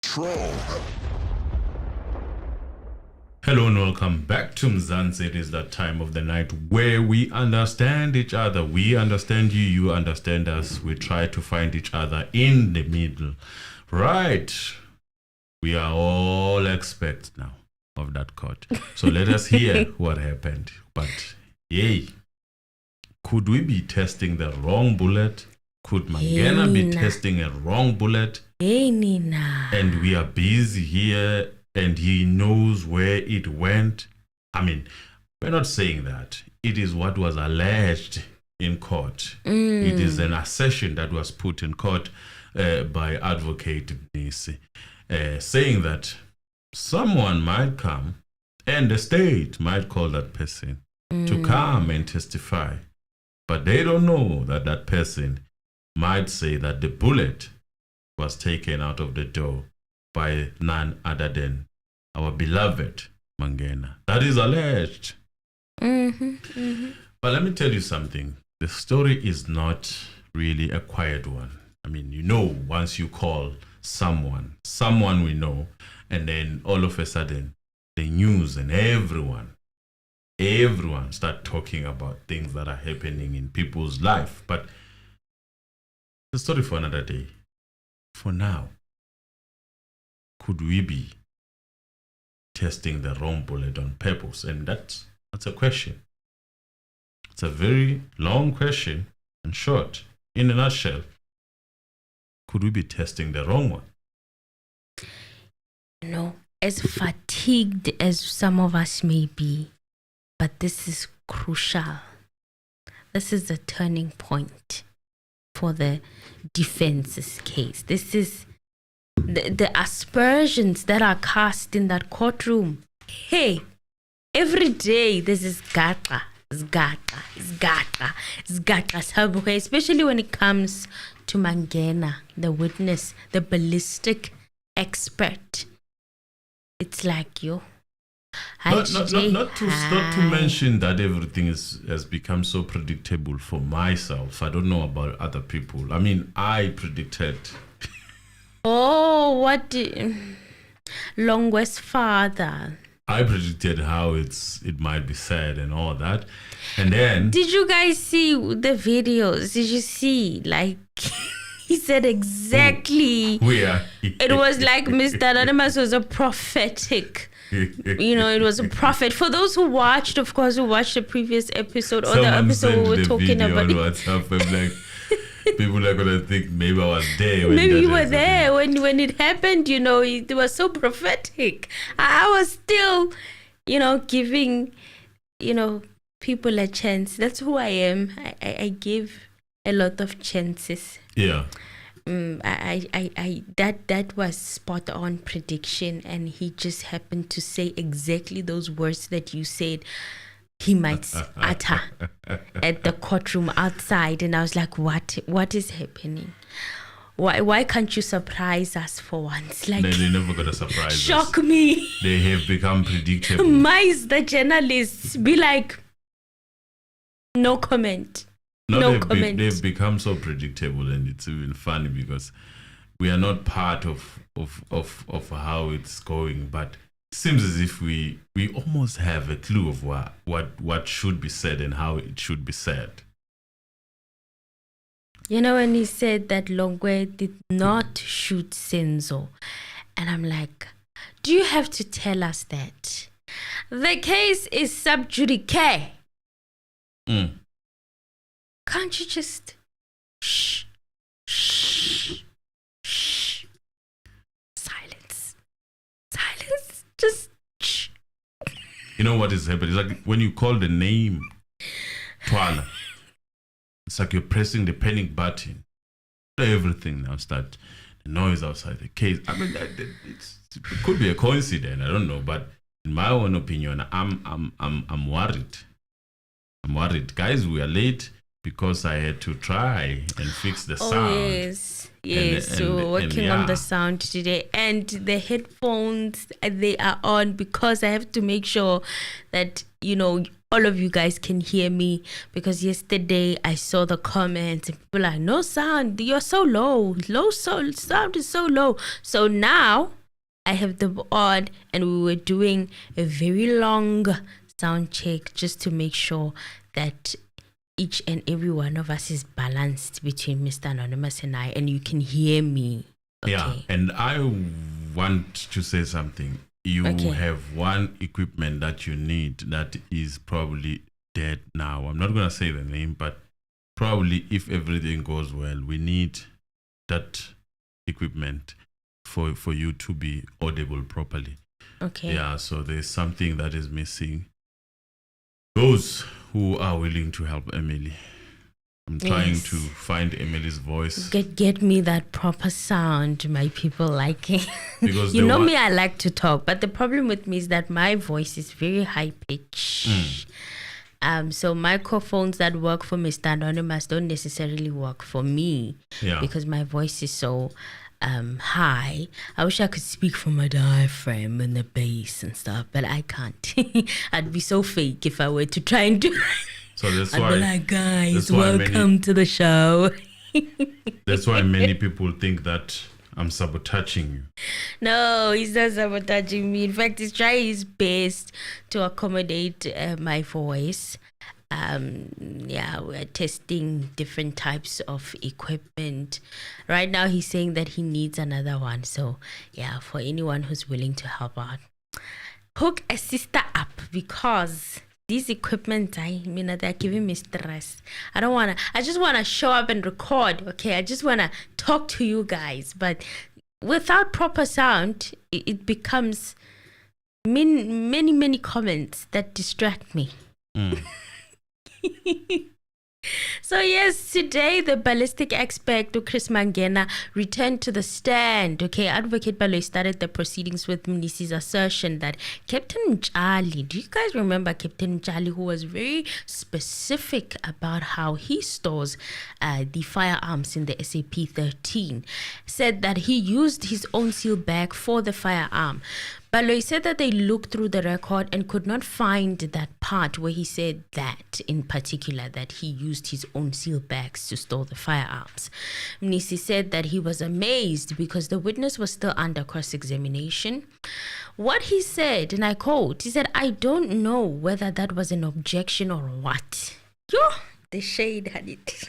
Troll. Hello and welcome back to Mzansi. It is that time of the night where we understand each other. We understand you, you understand us. We try to find each other in the middle. Right. We are all experts now of that court. So let us hear what happened. But yay, could we be testing the wrong bullet? Could Mangena be testing a wrong bullet? Hey, Nina. And we are busy here and he knows where it went. I mean, we're not saying that. It is what was alleged in court. It is an assertion that was put in court by advocate Mnisi, saying that someone might come and the state might call that person to come and testify. But they don't know that that person might say that the bullet was taken out of the door by none other than our beloved Mangena. That is alleged. But let me tell you something. The story is not really a quiet one. I mean, you know, once you call someone we know, and then all of a sudden, the news and everyone start talking about things that are happening in people's life. But the story for another day. For now, could we be testing the wrong bullet on purpose? And that's a question. It's a very long question and short. In a nutshell, could we be testing the wrong one? No, as fatigued as some of us may be, but this is crucial. This is a turning point for the defense's case. This is the aspersions that are cast in that courtroom. Hey, every day this is zgaqa, especially when it comes to Mangena, the witness, the ballistic expert. It's like, yo. Not to mention that everything has become so predictable for myself. I don't know about other people. I mean, I predicted. Oh, what? Longwest father. I predicted how it might be said and all that. And then... Did you guys see the videos? Did you see? Like, he said exactly. Where? It was like Mr. Anonymous was a prophetic. You know, it was a prophet. For those who watched, of course, who watched the previous episode or Someone the episode we were talking about. On WhatsApp, I'm like, people are gonna think maybe I was there. Maybe you were there when it happened. You know, it was so prophetic. I was still, you know, giving, you know, people a chance. That's who I am. I give a lot of chances. Yeah. That was spot on prediction, and he just happened to say exactly those words that you said he might utter at the courtroom outside. And I was like, what is happening? Why can't you surprise us for once? Like, they're never gonna surprise shock us. Me. They have become predictable. Mice, the journalists, be like, no comment. No comment. They've become so predictable, and it's even funny because we are not part of how it's going. But it seems as if we almost have a clue of what should be said and how it should be said. You know, when he said that Longwe did not shoot Senzo, and I'm like, do you have to tell us that? The case is sub judice. Can't you just shh? Silence. Just shh. You know what is happening? It's like when you call the name Twala, it's like you're pressing the panic button. Everything now starts. The noise outside the case. I mean, it could be a coincidence. I don't know, but in my own opinion, I'm worried. I'm worried, guys. We are late because I had to try and fix the sound. Oh, yes. So we're working on the sound today, and the headphones, they are on because I have to make sure that, you know, all of you guys can hear me, because yesterday I saw the comments and people are like, no sound, you're so low, sound is so low. So now I have them on, and we were doing a very long sound check just to make sure that each and every one of us is balanced between Mr. Anonymous and I, and you can hear me. Okay. Yeah, and I want to say something. You have one equipment that you need that is probably dead now. I'm not going to say the name, but probably if everything goes well, we need that equipment for you to be audible properly. Okay. Yeah, so there's something that is missing. Those who are willing to help Emily. I'm trying to find Emily's voice. Get me that proper sound, my people like it. Because you know me, I like to talk, but the problem with me is that my voice is very high pitch. So microphones that work for Mr. Anonymous don't necessarily work for me, because my voice is so high. I wish I could speak from a diaphragm and the bass and stuff, but I can't. I'd be so fake if I were to try and do. So that's I'd why, be like, guys, welcome to the show. That's why many people think that I'm sabotaging you. No, he's not sabotaging me. In fact, he's trying his best to accommodate my voice. We're testing different types of equipment. Right now, he's saying that he needs another one. So, for anyone who's willing to help out, hook a sister up, because these equipment, they're giving me stress. I just want to show up and record, okay? I just want to talk to you guys. But without proper sound, it becomes many comments that distract me. So yes, today the ballistic expert, Col Chris Mangena, returned to the stand. Okay, Advocate Baloyi started the proceedings with Mnisi's assertion that Captain Mjali, do you guys remember Captain Mjali, who was very specific about how he stores the firearms in the SAP-13, said that he used his own seal bag for the firearm. Baloyi said that they looked through the record and could not find that part where he said that, in particular, that he used his own seal bags to store the firearms. Mnisi said that he was amazed because the witness was still under cross-examination. What he said, and I quote, he said, "I don't know whether that was an objection or what." The shade had it.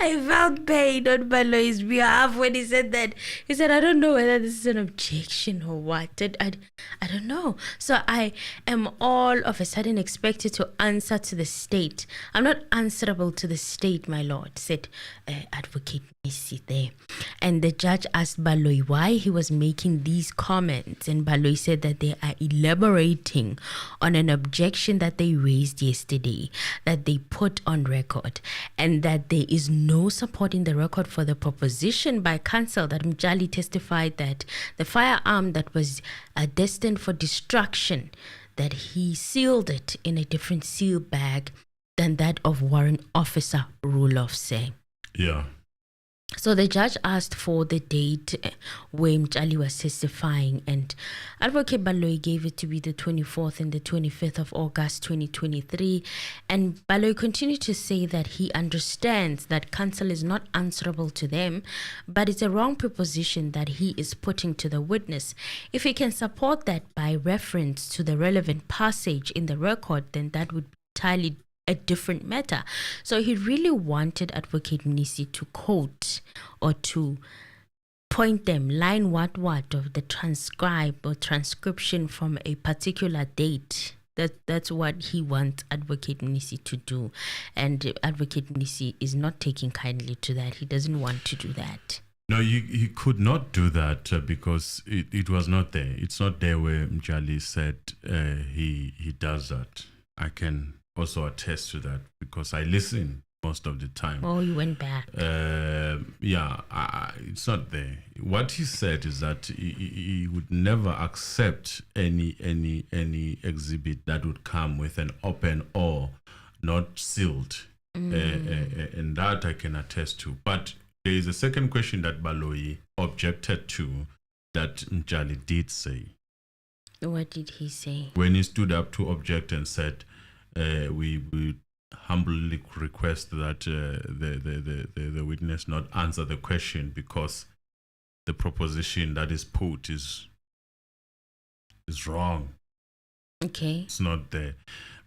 I felt pain on Baloyi's behalf when he said that. He said, "I don't know whether this is an objection or what. I don't know. So I am all of a sudden expected to answer to the state. I'm not answerable to the state, my lord," said Advocate Mnisi there. And the judge asked Baloyi why he was making these comments. And Baloyi said that they are elaborating on an objection that they raised yesterday, that they put on record, and that there is no support in the record for the proposition by counsel that Mjali testified that the firearm that was destined for destruction, that he sealed it in a different seal bag than that of Warrant Officer Rulofse. Yeah. So the judge asked for the date where Mjali was testifying, and Advocate Baloyi gave it to be the 24th and the 25th of August 2023. And Baloyi continued to say that he understands that counsel is not answerable to them, but it's a wrong proposition that he is putting to the witness. If he can support that by reference to the relevant passage in the record, then that would be entirely a different matter. So he really wanted Advocate Mnisi to quote or to point them line what of the transcribe or transcription from a particular date. That's what he wants Advocate Mnisi to do, and Advocate Mnisi is not taking kindly to that. He doesn't want to do that. No, he could not do that because it was not there. It's not there where Mjali said he does that. I can also attest to that because I listen most of the time. Oh, you went back. It's not there. What he said is that he would never accept any exhibit that would come with an open or not sealed, and that I can attest to. But there is a second question that Baloyi objected to that Mjali did say. What did he say? When he stood up to object and said, we humbly request that the witness not answer the question because the proposition that is put is wrong. Okay. It's not there.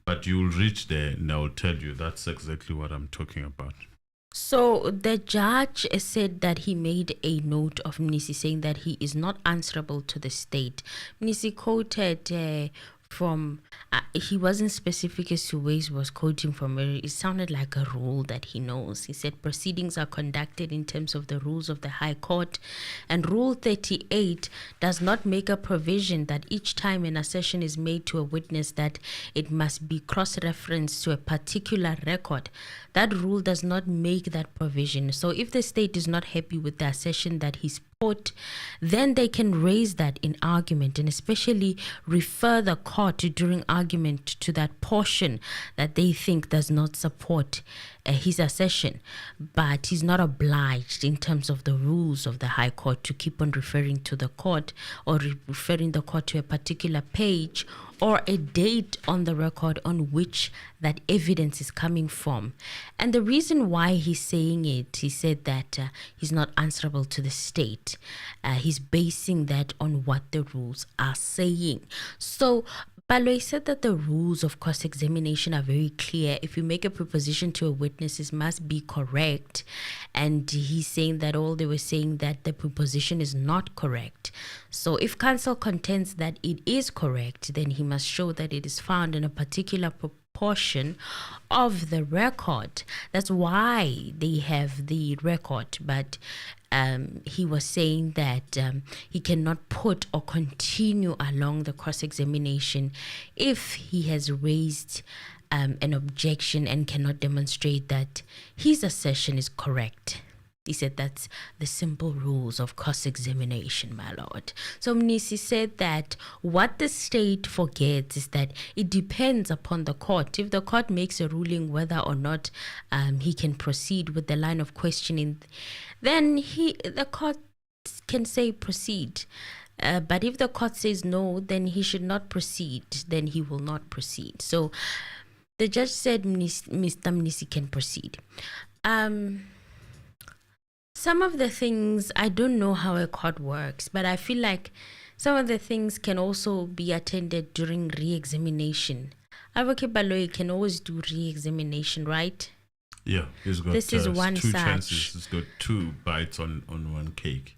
But you'll reach there and I'll tell you that's exactly what I'm talking about. So the judge said that he made a note of Mnisi saying that he is not answerable to the state. Mnisi quoted from, he wasn't specific as to where he was quoting from. It sounded like a rule that he knows. He said proceedings are conducted in terms of the rules of the High Court, and Rule 38 does not make a provision that each time an assertion is made to a witness that it must be cross-referenced to a particular record. That rule does not make that provision. So if the state is not happy with the assertion that he's put, then they can raise that in argument and especially refer the court during argument to that portion that they think does not support his assertion. But he's not obliged in terms of the rules of the High Court to keep on referring to the court or referring the court to a particular page or a date on the record on which that evidence is coming from. And the reason why he's saying it, he said that he's not answerable to the state. He's basing that on what the rules are saying. So Baloy said that the rules of cross-examination are very clear. If you make a proposition to a witness, it must be correct. And he's saying that all they were saying that the proposition is not correct. So if counsel contends that it is correct, then he must show that it is found in a particular portion of the record. That's why they have the record. But he was saying that he cannot put or continue along the cross-examination if he has raised an objection and cannot demonstrate that his assertion is correct. He said that's the simple rules of cross-examination, my lord. So Mnisi said that what the state forgets is that it depends upon the court. If the court makes a ruling whether or not he can proceed with the line of questioning, then the court can say proceed. But if the court says no, then he should not proceed. Then he will not proceed. So the judge said Mr. Mnisi can proceed. Some of the things, I don't know how a court works, but I feel like some of the things can also be attended during re-examination. Advocate Baloy can always do re-examination, right? Yeah, he's got this is one two such chances. He's got 2 bites on one cake.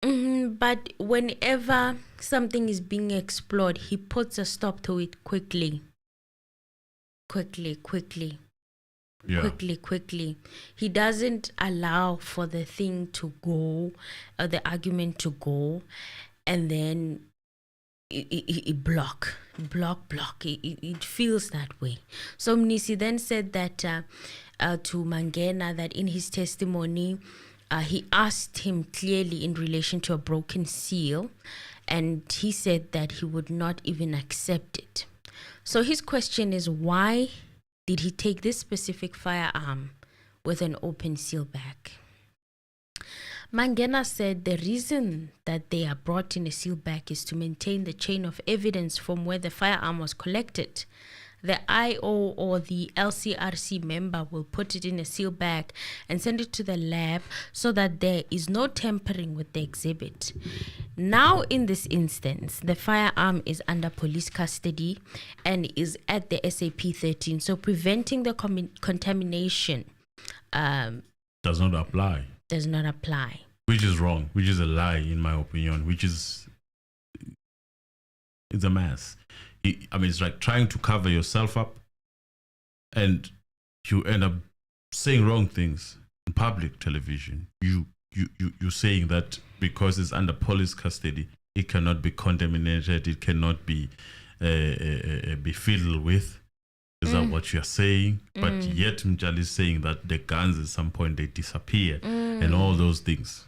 But whenever something is being explored, he puts a stop to it quickly. Yeah. Quickly. He doesn't allow for the thing to go, the argument to go, and then it block. It feels that way. So Mnisi then said that to Mangena that in his testimony, he asked him clearly in relation to a broken seal, and he said that he would not even accept it. So his question is, why did he take this specific firearm with an open seal back? Mangena said the reason that they are brought in a seal bag is to maintain the chain of evidence from where the firearm was collected. The IO or the LCRC member will put it in a seal bag and send it to the lab so that there is no tampering with the exhibit. Now, in this instance, the firearm is under police custody and is at the SAP 13, so preventing the contamination does not apply. Which is wrong, which is a lie, in my opinion, it's a mess. It's like trying to cover yourself up and you end up saying wrong things in public television. You're saying that because it's under police custody, it cannot be contaminated, it cannot be fiddled with. Is that what you're saying? But yet Mjali is saying that the guns at some point they disappear and all those things.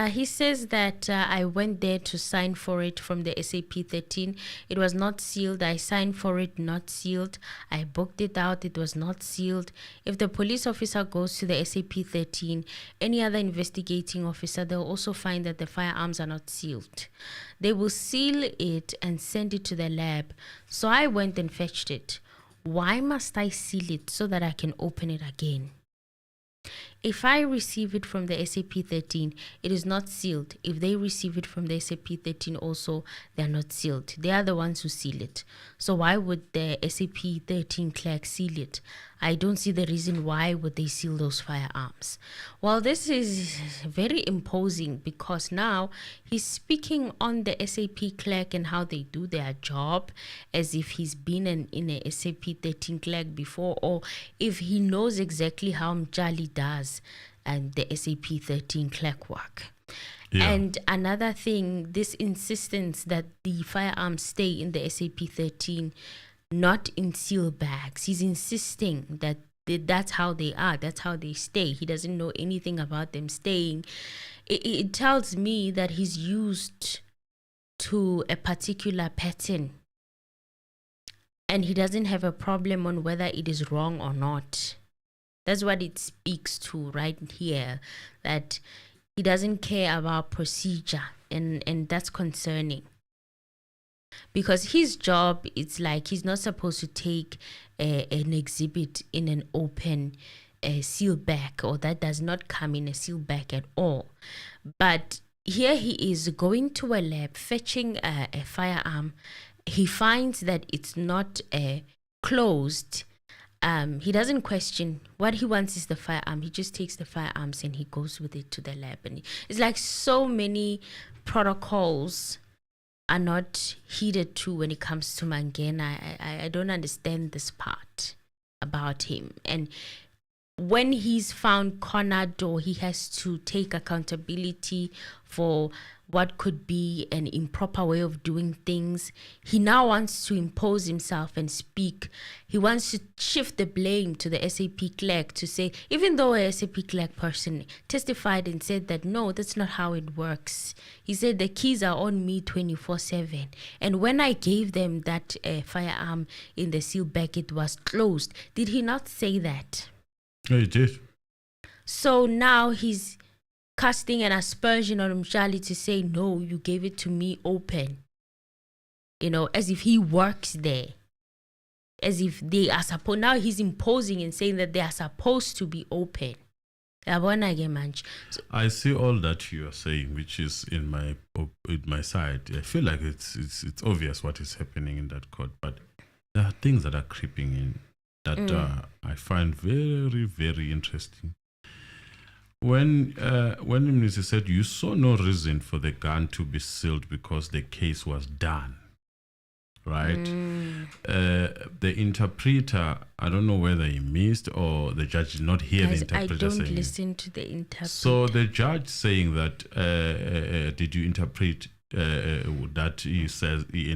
He says that I went there to sign for it from the SAP 13. It was not sealed. I signed for it, not sealed. I booked it out. It was not sealed. If the police officer goes to the SAP 13, any other investigating officer, they'll also find that the firearms are not sealed. They will seal it and send it to the lab. So I went and fetched it. Why must I seal it so that I can open it again? If I receive it from the SAP 13, it is not sealed. If they receive it from the SAP 13 also, they're not sealed. They are the ones who seal it. So why would the SAP 13 clerk seal it? I don't see the reason why would they seal those firearms. Well, this is very imposing because now he's speaking on the SAP clerk and how they do their job as if he's been in a SAP 13 clerk before, or if he knows exactly how Mjali does and the SAP 13 clerk work. Yeah. And another thing, this insistence that the firearms stay in the SAP 13, not in seal bags. He's insisting that that's how they are, that's how they stay. He doesn't know anything about them staying. It tells me that he's used to a particular pattern and he doesn't have a problem on whether it is wrong or not. That's what it speaks to right here, that he doesn't care about procedure, and that's concerning. Because his job, it's like he's not supposed to take an exhibit in an open seal bag, or that does not come in a seal bag at all. But here he is going to a lab, fetching a firearm. He finds that it's not closed. He doesn't question. What he wants is the firearm. He just takes the firearms and he goes with it to the lab. And it's like so many protocols are not heeded to when it comes to Mangena. I don't understand this part about him. And when he's found cornered, or he has to take accountability for what could be an improper way of doing things, he now wants to impose himself and speak. He wants to shift the blame to the SAP clerk to say, even though a SAP clerk person testified and said that, no, that's not how it works. He said the keys are on me 24/7. And when I gave them that firearm in the seal bag, it was closed. Did he not say that? Yeah, he did. So now he's casting an aspersion on Mjali to say, no, you gave it to me open. You know, as if he works there. As if they are supposed, now he's imposing and saying that they are supposed to be open. So, I see all that you are saying, which is in my side. I feel like it's obvious what is happening in that court, but there are things that are creeping in that I find very, very interesting. When Mnisi said you saw no reason for the gun to be sealed because the case was done, right? The interpreter, I don't know whether he missed or the judge did not hear the interpreter saying. I don't listen to the interpreter. So the judge saying that, did you interpret that he says, he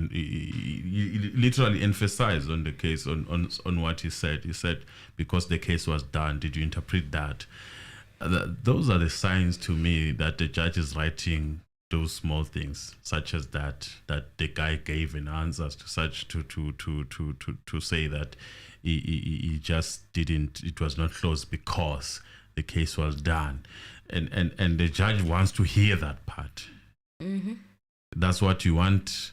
literally emphasized on the case, on what he said. He said, because the case was done, did you interpret that? Those are the signs to me that the judge is writing those small things, such as that the guy gave an answer to such to say that he just didn't, it was not closed because the case was done, and the judge wants to hear that part. Mm-hmm. That's what you want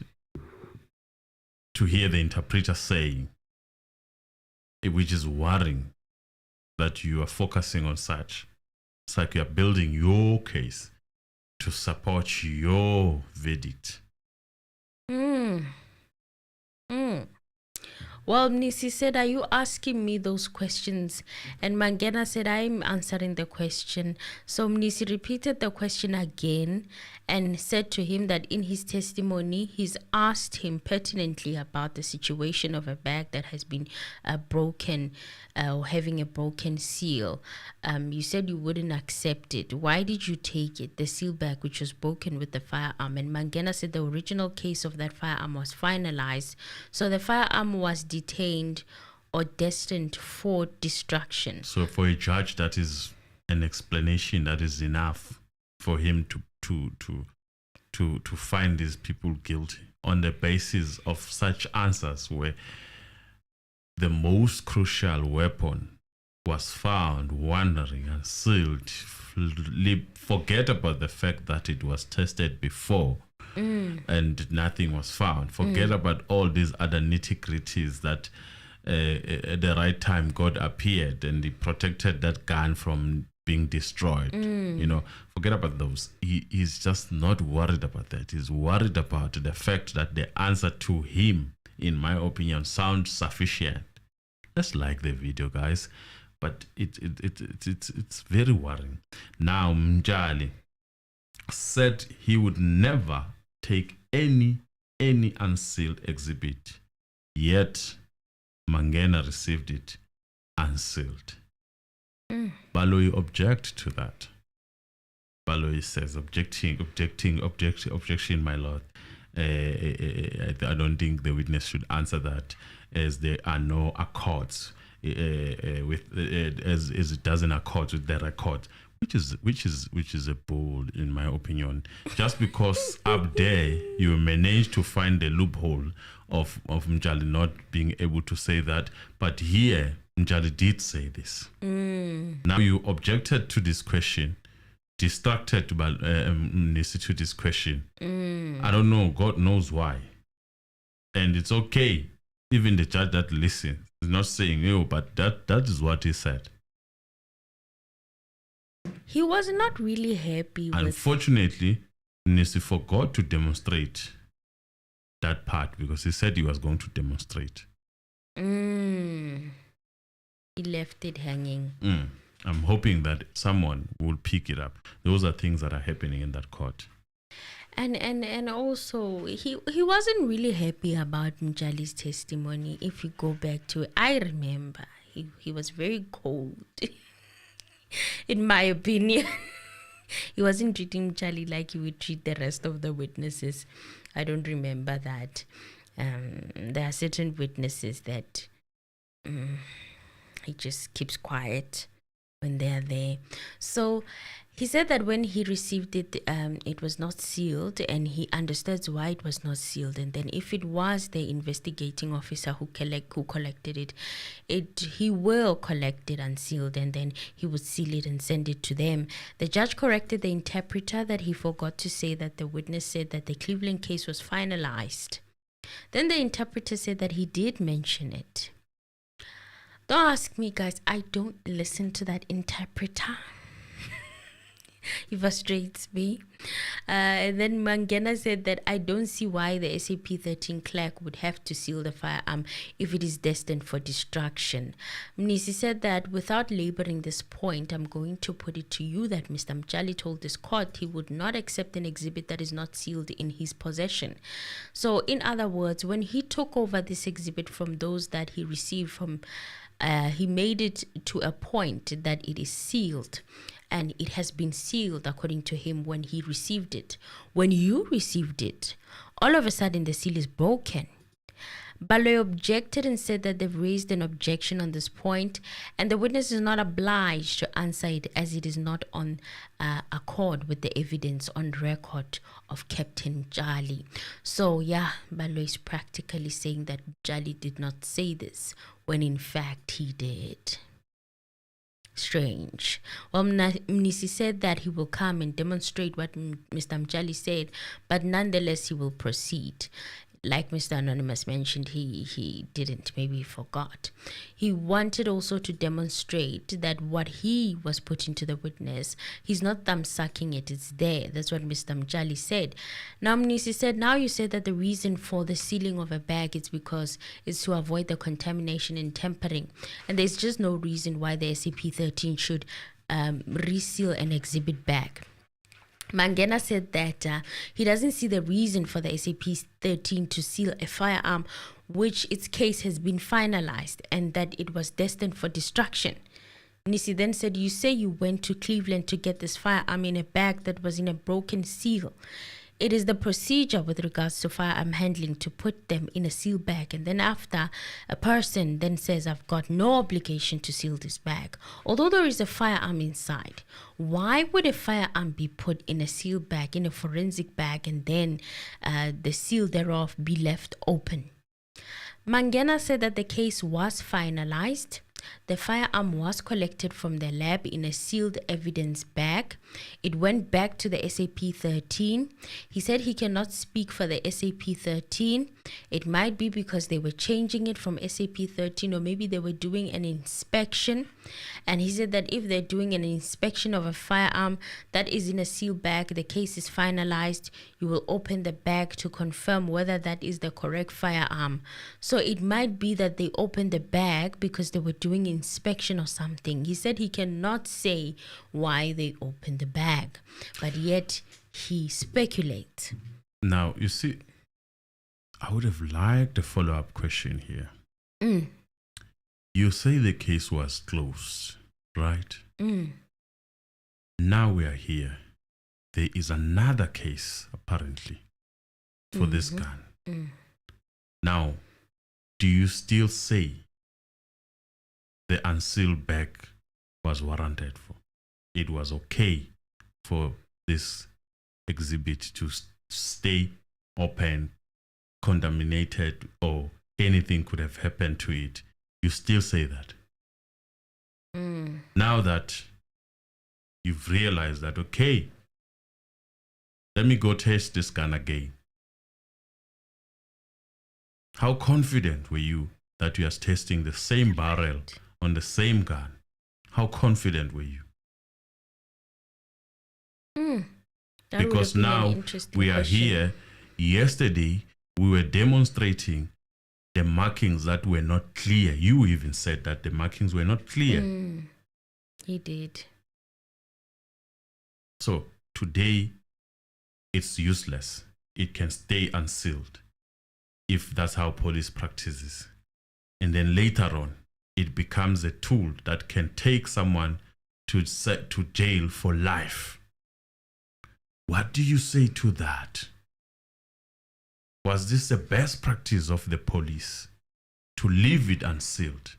to hear the interpreter saying, which is worrying that you are focusing on such. It's like you are building your case to support your verdict. Well, Mnisi said, are you asking me those questions? And Mangena said, I'm answering the question. So Mnisi repeated the question again and said to him that in his testimony, he's asked him pertinently about the situation of a bag that has been broken or having a broken seal. You said you wouldn't accept it. Why did you take it? The seal bag, which was broken with the firearm. And Mangena said the original case of that firearm was finalized. So the firearm was detained or destined for destruction. So for a judge, that is an explanation that is enough for him to find these people guilty on the basis of such answers where the most crucial weapon was found wandering and sealed. Forget about the fact that it was tested before and nothing was found. Forget about all these other nitty-gritties that at the right time God appeared and he protected that gun from being destroyed. Forget about those. He's just not worried about that. He's worried about the fact that the answer to him, in my opinion, sounds sufficient. Let's like the video, guys. But it's very worrying. Now Mjali said he would never take any unsealed exhibit, yet Mangena received it unsealed. Baloyi object to that. Baloyi says, objection, my lord. I don't think the witness should answer that, as there are no accords as it doesn't accord with the record, which is a bull, in my opinion. Just because up there you managed to find the loophole of Mjali not being able to say that, but here Mjali did say this. Now you objected to this question, distracted by Mnisi to this question. I don't know, God knows why, and it's okay. Even the judge that listens is not saying, but that is what he said. He was not really happy. Unfortunately, Mnisi forgot to demonstrate that part because he said he was going to demonstrate. He left it hanging. I'm hoping that someone will pick it up. Those are things that are happening in that court. And also he wasn't really happy about Mjali's testimony. If you go back to it, I remember he was very cold. In my opinion, he wasn't treating Mjali like he would treat the rest of the witnesses. I don't remember that. There are certain witnesses that he just keeps quiet when they're there. So he said that when he received it, it was not sealed, and he understands why it was not sealed. And then if it was the investigating officer who collected it, he will collect it unsealed, and then he would seal it and send it to them. The judge corrected the interpreter that he forgot to say that the witness said that the Cleveland case was finalized. Then the interpreter said that he did mention it. Don't ask me, guys. I don't listen to that interpreter. He frustrates me. And then Mangena said that I don't see why the SAP-13 clerk would have to seal the firearm if it is destined for destruction. Mnisi said that without laboring this point, I'm going to put it to you that Mr. Mjali told this court he would not accept an exhibit that is not sealed in his possession. So in other words, when he took over this exhibit from those that he received from, he made it to a point that it is sealed. And it has been sealed according to him when he received it. When you received it, all of a sudden the seal is broken. Baloyi objected and said that they've raised an objection on this point, and the witness is not obliged to answer it as it is not on accord with the evidence on record of Captain Mjali. So yeah, Baloyi is practically saying that Mjali did not say this when in fact he did. Strange. Well, Mnisi said that he will come and demonstrate what Mr. Mjali said, but nonetheless he will proceed. Like Mr. Anonymous mentioned, he didn't, maybe he forgot. He wanted also to demonstrate that what he was putting to the witness, he's not thumb-sucking it, it's there. That's what Mr. Mjali said. Now Mnisi said, now you said that the reason for the sealing of a bag is because it's to avoid the contamination and tampering. And there's just no reason why the SCP-13 should reseal an exhibit bag. Mangena said that he doesn't see the reason for the SAP-13 to seal a firearm which its case has been finalized and that it was destined for destruction. Mnisi then said, you say you went to Cleveland to get this firearm in a bag that was in a broken seal. it is the procedure with regards to firearm handling to put them in a seal bag, and then after a person then says, I've got no obligation to seal this bag, although there is a firearm inside, why would a firearm be put in a seal bag, in a forensic bag, and then the seal thereof be left open? Mangena said that the case was finalized. The firearm was collected from the lab in a sealed evidence bag. It went back to the SAP-13. He said he cannot speak for the SAP-13. It might be because they were changing it from SAP-13, or maybe they were doing an inspection. And he said that if they're doing an inspection of a firearm that is in a sealed bag, the case is finalized. You will open the bag to confirm whether that is the correct firearm. So it might be that they opened the bag because they were doing inspection or something. He said he cannot say why they opened the bag, but yet he speculates. Now, you see, I would have liked a follow-up question here. You say the case was closed, right? Now we are here. There is another case, apparently, for this gun. Now, do you still say the unsealed bag was warranted for? It was okay for this exhibit to stay open, contaminated, or anything could have happened to it? You still say that? Now that you've realized that, okay, let me go test this gun again. How confident were you that you are testing the same barrel on the same gun? How confident were you? Because now we are here. Yesterday, we were demonstrating the markings that were not clear. You even said that the markings were not clear. He did. So today, it's useless. It can stay unsealed if that's how police practices. And then later on, it becomes a tool that can take someone to jail for life. What do you say to that? Was this the best practice of the police to leave it unsealed?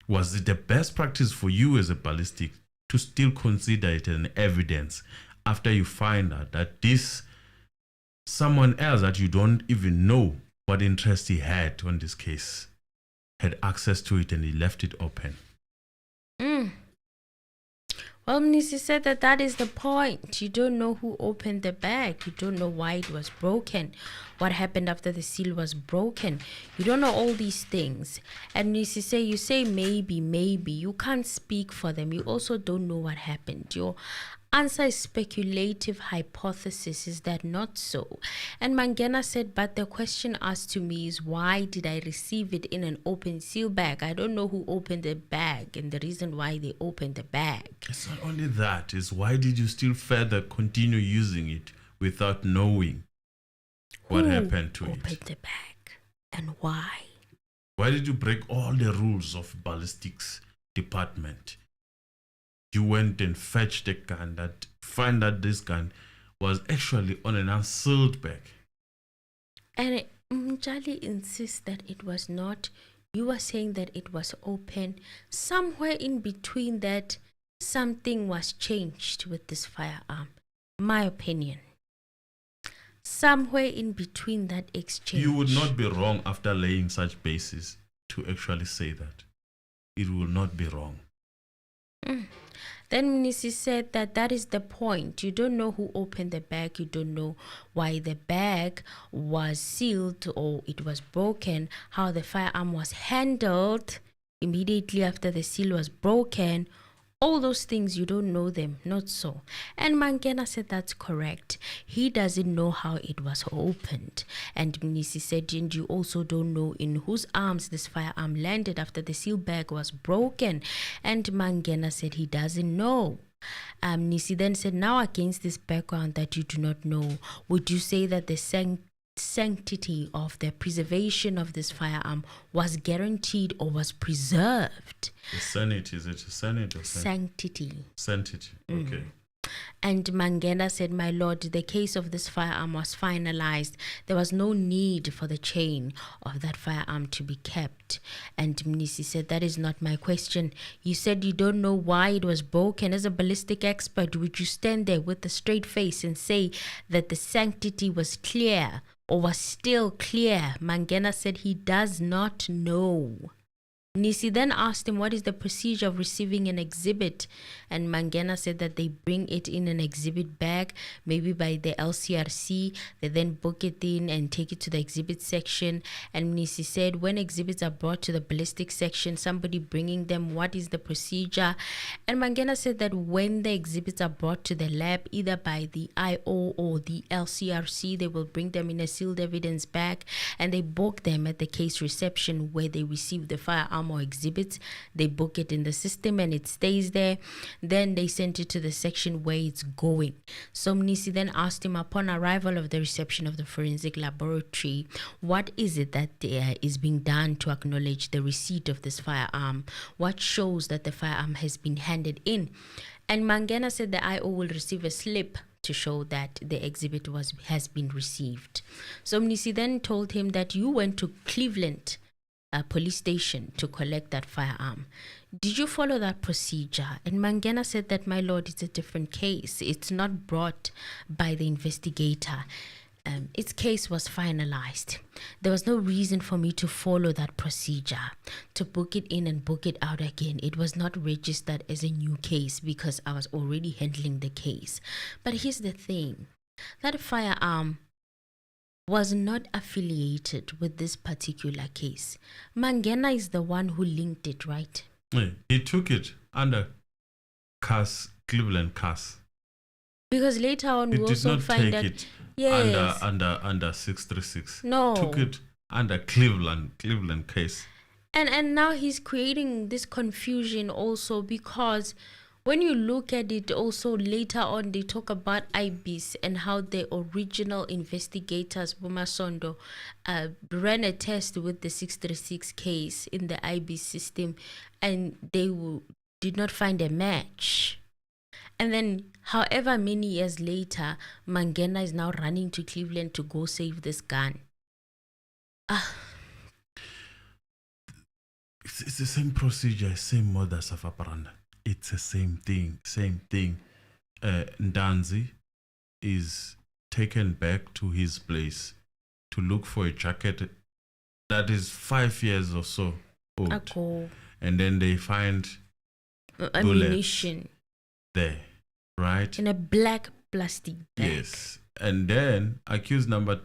Was it the best practice for you as a ballistic to still consider it an evidence after you find out that this someone else that you don't even know what interest he had on this case had access to it and he left it open? Well, Mnisi said that is the point. You don't know who opened the bag. You don't know why it was broken. What happened after the seal was broken. You don't know all these things. And Mnisi say, you say maybe. You can't speak for them. You also don't know what happened. Your answer is speculative hypothesis. Is that not so? And Mangena said, but the question asked to me is, why did I receive it in an open seal bag? I don't know who opened the bag and the reason why they opened the bag. It's not only that, it's why did you still further continue using it without knowing what happened to it? Who opened the bag and why? Why did you break all the rules of ballistics department? You went and fetched a gun that find that this gun was actually on an unsealed bag. And Mjali insists that it was not. You were saying that it was open. Somewhere in between that, something was changed with this firearm. My opinion. Somewhere in between that exchange. You would not be wrong after laying such basis to actually say that. It will not be wrong. Then Mnisi said that is the point. You don't know who opened the bag. You don't know why the bag was sealed or it was broken, how the firearm was handled immediately after the seal was broken. All those things, you don't know them, not so. And Mangena said that's correct. He doesn't know how it was opened. And Mnisi said, and you also don't know in whose arms this firearm landed after the seal bag was broken. And Mangena said he doesn't know. Mnisi then said, now against this background that you do not know, would you say that the sanctity of the preservation of this firearm was guaranteed or was preserved? The sanity, is it a sanity or sanctity? Sanctity, okay. And Mangena said, "My lord, the case of this firearm was finalized. There was no need for the chain of that firearm to be kept." And Mnisi said, "That is not my question. You said you don't know why it was broken. As a ballistic expert, would you stand there with a straight face and say that the sanctity was clear or was still clear?" Mangena said he does not know. Mnisi then asked him what is the procedure of receiving an exhibit, and Mangena said that they bring it in an exhibit bag, maybe by the LCRC. They then book it in and take it to the exhibit section. And Mnisi said when exhibits are brought to the ballistic section, somebody bringing them, what is the procedure? And Mangena said that when the exhibits are brought to the lab, either by the IO or the LCRC, they will bring them in a sealed evidence bag, and they book them at the case reception where they receive the firearm or exhibits. They book it in the system and it stays there. Then they send it to the section where it's going. So Mnisi then asked him, upon arrival of the reception of the forensic laboratory, what is it that is being done to acknowledge the receipt of this firearm? What shows that the firearm has been handed in? And Mangena said the IO will receive a slip to show that the exhibit has been received. So Mnisi then told him that you went to Cleveland police station to collect that firearm. Did you follow that procedure? And Mangena said that, my lord, it's a different case. It's not brought by the investigator. Its case was finalized. There was no reason for me to follow that procedure, to book it in and book it out again. It was not registered as a new case because I was already handling the case. But here's the thing, that firearm was not affiliated with this particular case. Mangena is the one who linked it, right? He took it under Cleveland CAS. Because later on we also find that it under 636. No. Took it under Cleveland case. And now he's creating this confusion also, because when you look at it also later on, they talk about IBIS and how the original investigators, Bumasondo, ran a test with the 636 case in the IBIS system, and they did not find a match. And then, however many years later, Mangena is now running to Cleveland to go save this gun. It's the same procedure, same modus operandi. It's the same thing. Ndanzi is taken back to his place to look for a jacket that is 5 years or so old. And then they find ammunition there, right? In a black plastic bag. Yes. And then accused number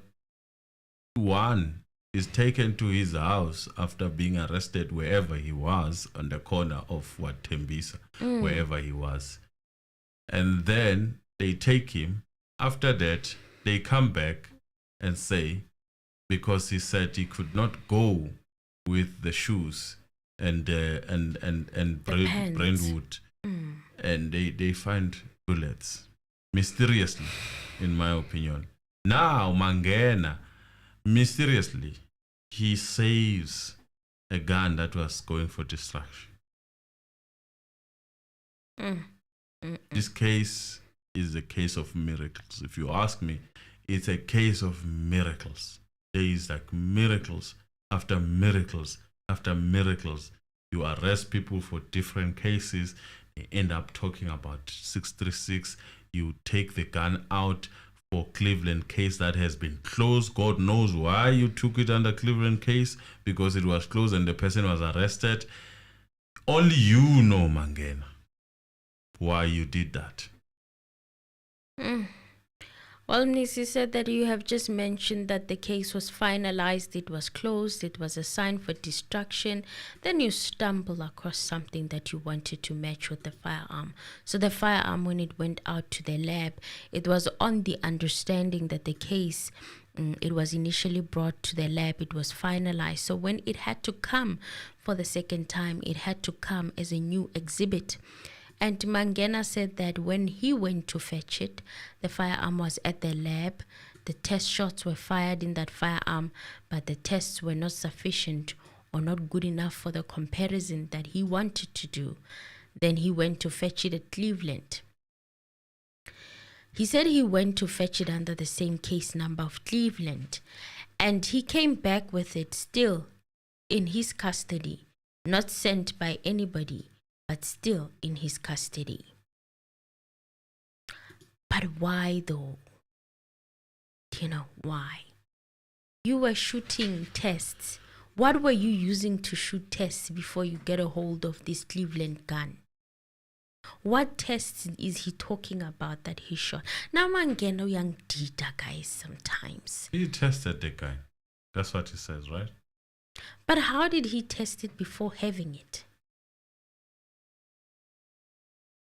1 is taken to his house after being arrested wherever he was, on the corner of Tembisa, wherever he was. And then they take him. After that, they come back and say, because he said he could not go with the shoes and Brentwood, and they find bullets, mysteriously, in my opinion. Now Mangena, mysteriously, he saves a gun that was going for destruction. This case is a case of miracles. If you ask me, it's a case of miracles. There is like miracles after miracles after miracles. You arrest people for different cases. They end up talking about 636. You take the gun out for Cleveland case that has been closed. God knows why you took it under Cleveland case, because it was closed and the person was arrested. Only you know, Mangena, why you did that. Well, Mnisi said that you have just mentioned that the case was finalized, it was closed, it was assigned for destruction. Then you stumble across something that you wanted to match with the firearm. So the firearm, when it went out to the lab, it was on the understanding that the case, it was initially brought to the lab, it was finalized. So when it had to come for the second time, it had to come as a new exhibit. And Mangena said that when he went to fetch it, the firearm was at the lab. The test shots were fired in that firearm, but the tests were not sufficient or not good enough for the comparison that he wanted to do. Then he went to fetch it at Cleveland. He said he went to fetch it under the same case number of Cleveland, and he came back with it still in his custody, not sent by anybody, but still in his custody. But why though? Why? You were shooting tests. What were you using to shoot tests before you get a hold of this Cleveland gun? What tests is he talking about that he shot? Now Mangena young data guys sometimes. He tested the guy. That's what he says, right? But how did he test it before having it?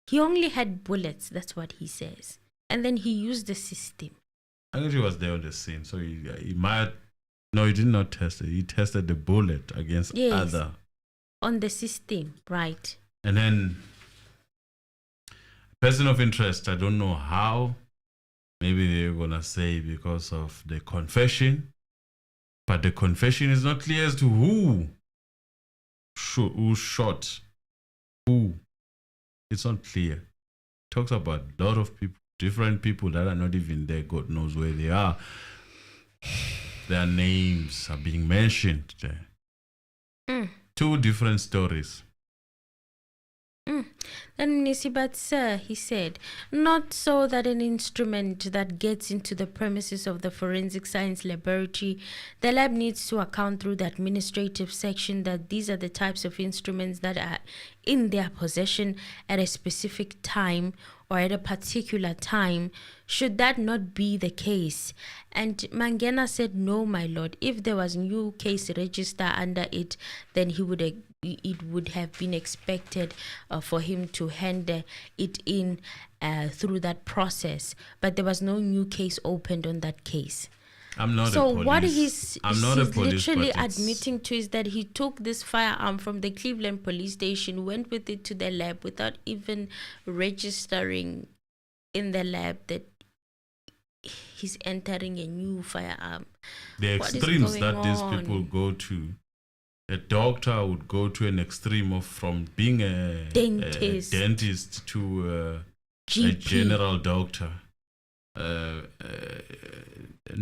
He only had bullets, that's what he says. And then he used the system. I think he was there on the scene, so he might. No, he did not test it. He tested the bullet against other. On the system, right. And then, person of interest, I don't know how. Maybe they're going to say because of the confession. But the confession is not clear as to who shot who. It's not clear. It talks about a lot of people, different people that are not even there. God knows where they are. Their names are being mentioned there. Two different stories. Then Mnisi, but sir, he said, not so that an instrument that gets into the premises of the forensic science laboratory, the lab needs to account through the administrative section that these are the types of instruments that are in their possession at a specific time or at a particular time. Should that not be the case? And Mangena said, no, my lord. If there was new case register under it, then it would have been expected for him to hand it in through that process. But there was no new case opened on that case. I'm not so a police. What he's police, literally admitting to is that he took this firearm from the Cleveland police station, went with it to the lab without even registering in the lab that he's entering a new firearm. The extremes that these people go to. A doctor would go to an extreme of from being a dentist to a general doctor. And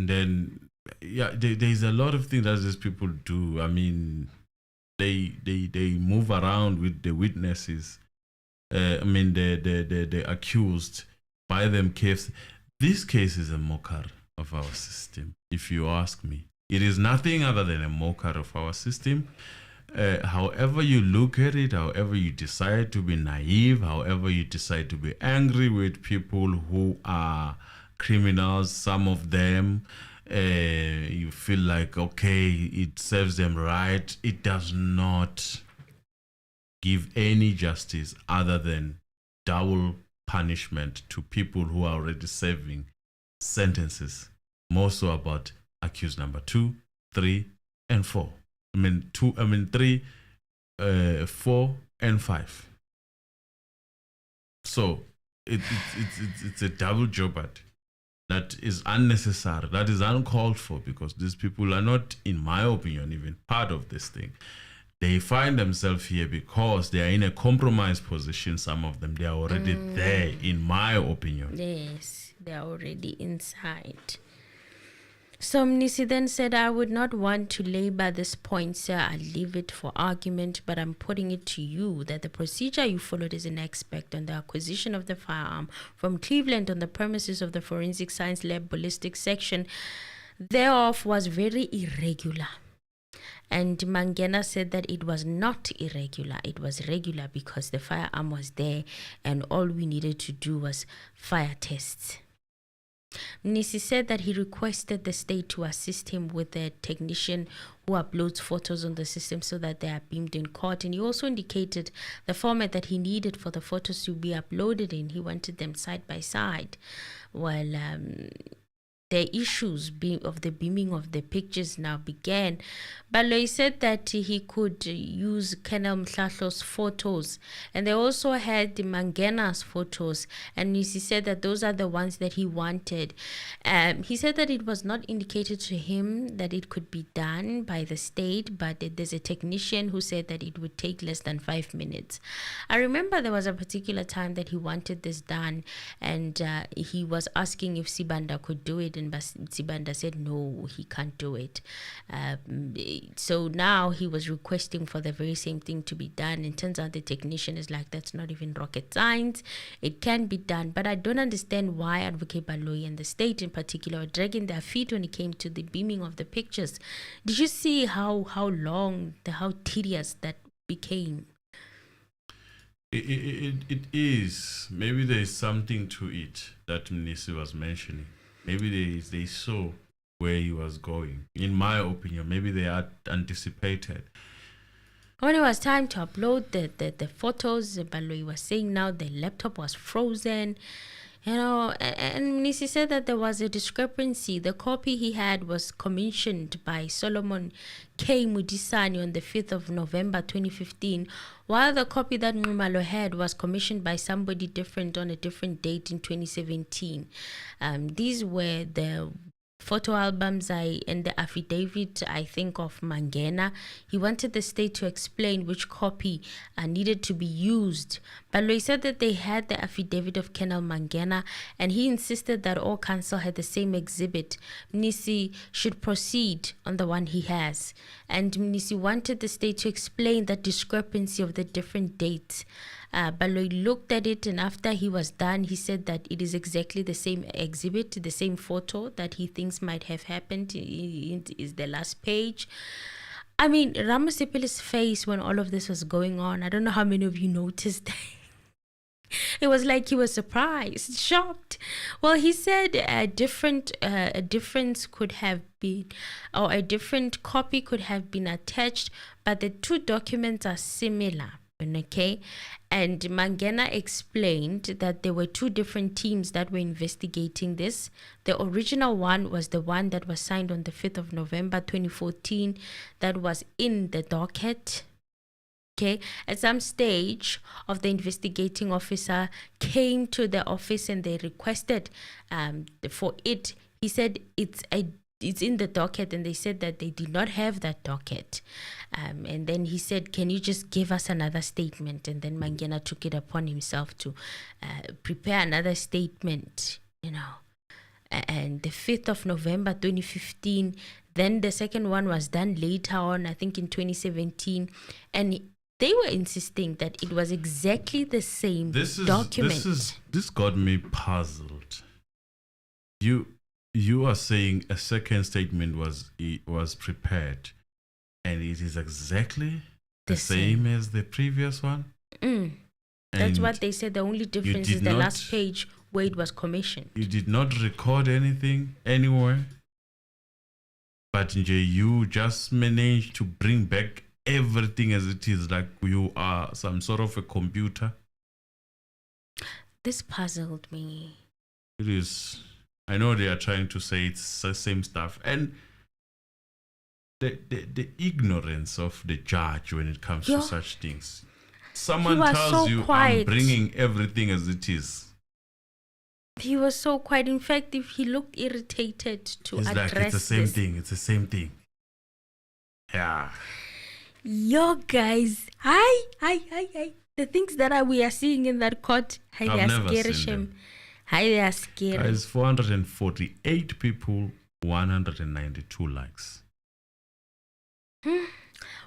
then, there's a lot of things that these people do. I mean, they move around with the witnesses. The accused, buy them cases. This case is a mockery of our system, if you ask me. It is nothing other than a mockery of our system. However you look at it, however you decide to be naive, however you decide to be angry with people who are criminals, some of them, you feel like, okay, it serves them right. It does not give any justice other than double punishment to people who are already serving sentences. More so about accused number 2, 3, and 4. 3, 4, and 5. So it's a double jeopardy that is unnecessary, that is uncalled for, because these people are not, in my opinion, even part of this thing. They find themselves here because they are in a compromised position. Some of them, they are already there, in my opinion. Yes, they are already inside. So Mnisi then said, I would not want to labor this point, sir. I leave it for argument, but I'm putting it to you that the procedure you followed as an expert on the acquisition of the firearm from Cleveland on the premises of the Forensic Science Lab Ballistics Section thereof was very irregular. And Mangena said that it was not irregular. It was regular because the firearm was there and all we needed to do was fire tests. Mnisi said that he requested the state to assist him with a technician who uploads photos on the system so that they are beamed in court. And he also indicated the format that he needed for the photos to be uploaded in. He wanted them side by side. Well, the issues of the beaming of the pictures now began. Baloyi said that he could use Colonel Mhlahlo's photos, and they also had the Mangena's photos, and he said that those are the ones that he wanted. He said that it was not indicated to him that it could be done by the state, but there's a technician who said that it would take less than 5 minutes. I remember there was a particular time that he wanted this done, and he was asking if Sibanda could do it, and Sibanda said no, he can't do it. So now he was requesting for the very same thing to be done, and turns out the technician is like, that's not even rocket science, it can be done. But I don't understand why Advocate Baloyi and the state in particular are dragging their feet when it came to the beaming of the pictures. Did you see how long, how tedious that became? It is. Maybe there is something to it that Mnisi was mentioning. Maybe they saw where he was going. In my opinion, maybe they had anticipated. When it was time to upload the photos, Baloyi was saying now the laptop was frozen. And Mnisi said that there was a discrepancy. The copy he had was commissioned by Solomon K. Mudisani on the 5th of November 2015, while the copy that Nxumalo had was commissioned by somebody different on a different date in 2017. These were the photo albums and the affidavit, I think, of Mangena. He wanted the state to explain which copy needed to be used. Baloyi said that they had the affidavit of Colonel Mangena, and he insisted that all council had the same exhibit. Mnisi should proceed on the one he has. And Mnisi wanted the state to explain that discrepancy of the different dates. Baloyi looked at it, and after he was done, he said that it is exactly the same exhibit, the same photo that he thinks might have happened is the last page. I mean, Ramosepele's face when all of this was going on, I don't know how many of you noticed that. It was like he was surprised, shocked. Well, he said a difference could have been, or a different copy could have been attached, but the two documents are similar. Okay, and Mangena explained that there were two different teams that were investigating this. The original one was the one that was signed on the 5th of November 2014, that was in the docket. Okay, at some stage of the investigating officer came to the office and they requested for it. He said it's in the docket, and they said that they did not have that docket. And then he said, can you just give us another statement? And then Mangena took it upon himself to prepare another statement, And the 5th of November 2015, then the second one was done later on, I think in 2017. And they were insisting that it was exactly the same document. This got me puzzled. You are saying a second statement was prepared, and it is exactly the same as the previous one? That's what they said. The only difference is the last page where it was commissioned. You did not record anything anywhere, but you just managed to bring back everything as it is, like you are some sort of a computer. This puzzled me. It is. I know they are trying to say it's the same stuff, and the ignorance of the judge when it comes to such things. Someone tells you, I'm bringing everything as it is. He was so quiet. In fact, if he looked irritated to it's address like it's the same thing. It's the same thing. Yeah. Yo, guys. Hi. The things that we are seeing in that court, I've never seen them. They are scary. Guys, 448 people, 192 likes.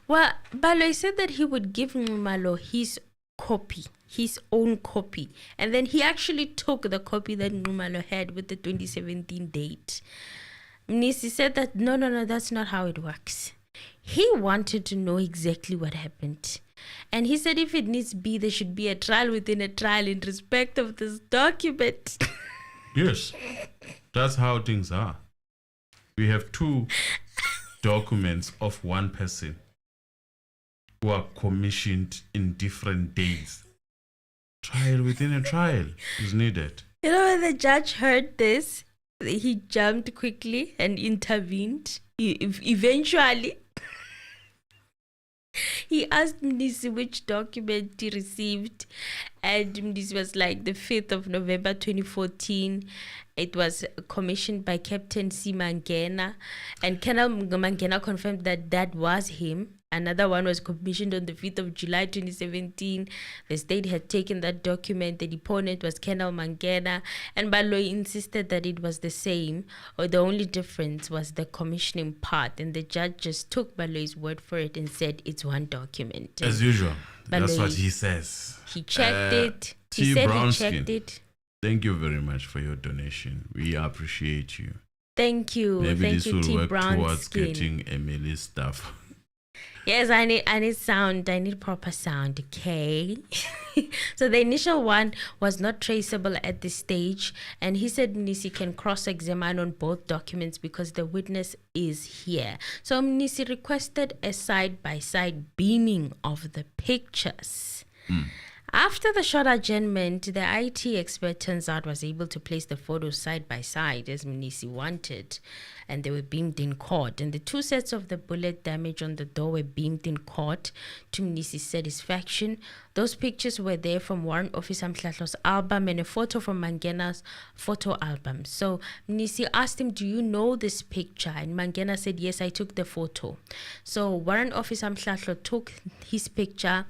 Well, Baloyi said that he would give Nxumalo his own copy. And then he actually took the copy that Nxumalo had with the 2017 date. Mnisi said that, no, that's not how it works. He wanted to know exactly what happened. And he said if it needs to be, there should be a trial within a trial in respect of this document. Yes, that's how things are. We have two documents of one person who are commissioned in different days. Trial within a trial is needed. When the judge heard this, he jumped quickly and intervened. Eventually, he asked Mnisi which document he received, and Mnisi was like, the 5th of November 2014. It was commissioned by Captain C. Mangena, and Colonel Mangena confirmed that that was him. Another one was commissioned on the 5th of July 2017. The state had taken that document. The deponent was Colonel Mangena, and Baloyi insisted that it was the same, or the only difference was the commissioning part. And the judge just took Baloyi's word for it and said it's one document. As usual, that's Baloyi, what he says. He checked it. He said he checked it. Thank you very much for your donation. We appreciate you. Thank you. Maybe Thank this you, will T. work Brown towards Skin. getting Emily's stuff. Yes, I need sound. I need proper sound, okay? So the initial one was not traceable at this stage, and he said Mnisi can cross-examine on both documents because the witness is here. So Mnisi requested a side-by-side beaming of the pictures. After the short adjournment, the IT expert, turns out, was able to place the photos side by side as Mnisi wanted, and they were beamed in court. And the two sets of the bullet damage on the door were beamed in court to Mnisi's satisfaction. Those pictures were there from Warrant Officer Mhlahlo's album and a photo from Mangena's photo album. So Mnisi asked him, do you know this picture? And Mangena said, yes, I took the photo. So Warrant Officer Mhlahlo took his picture,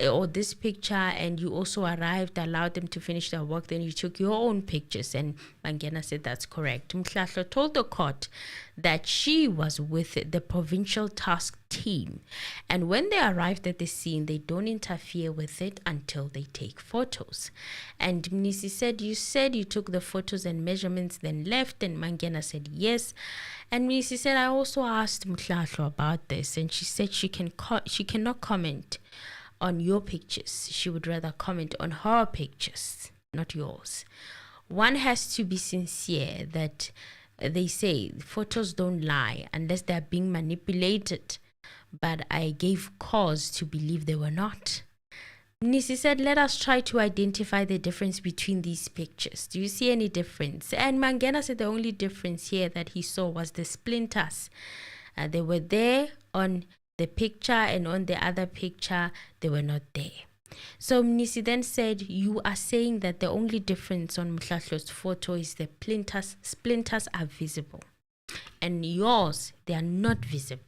or this picture, and you also arrived, allowed them to finish their work, then you took your own pictures. And Mangena said that's correct. Mhlahlo told the court that she was with the provincial task team, and when they arrived at the scene, they don't interfere with it until they take photos. And Mnisi said you took the photos and measurements then left, and Mangena said yes. And Mnisi said, I also asked Mhlahlo about this, and she said she cannot comment on your pictures. She would rather comment on her pictures, not yours. One has to be sincere that they say photos don't lie unless they're being manipulated, but I gave cause to believe they were not. Mnisi said, let us try to identify the difference between these pictures. Do you see any difference? And Mangena said the only difference here that he saw was the splinters. They were there on the picture, and on the other picture they were not there. So Mnisi then said, you are saying that the only difference on Mhlahlo's photo is the splinters are visible, and yours, they are not visible.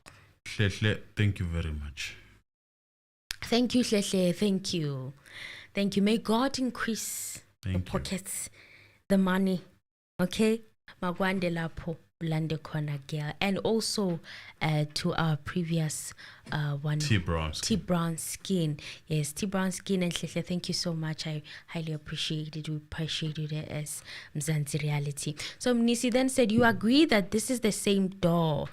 Hlehle, thank you very much. Thank you, Hlehle. Thank you. Thank you. May God increase your Thank you. pockets, the money. Okay? Magwande lapho. Girl. And also to our previous one, T. Brown Skin. Yes, T. Brown Skin and Hlehle, thank you so much. I highly appreciate it. We appreciate it as Mzansi Reality. So Mnisi then said, you agree that this is the same door?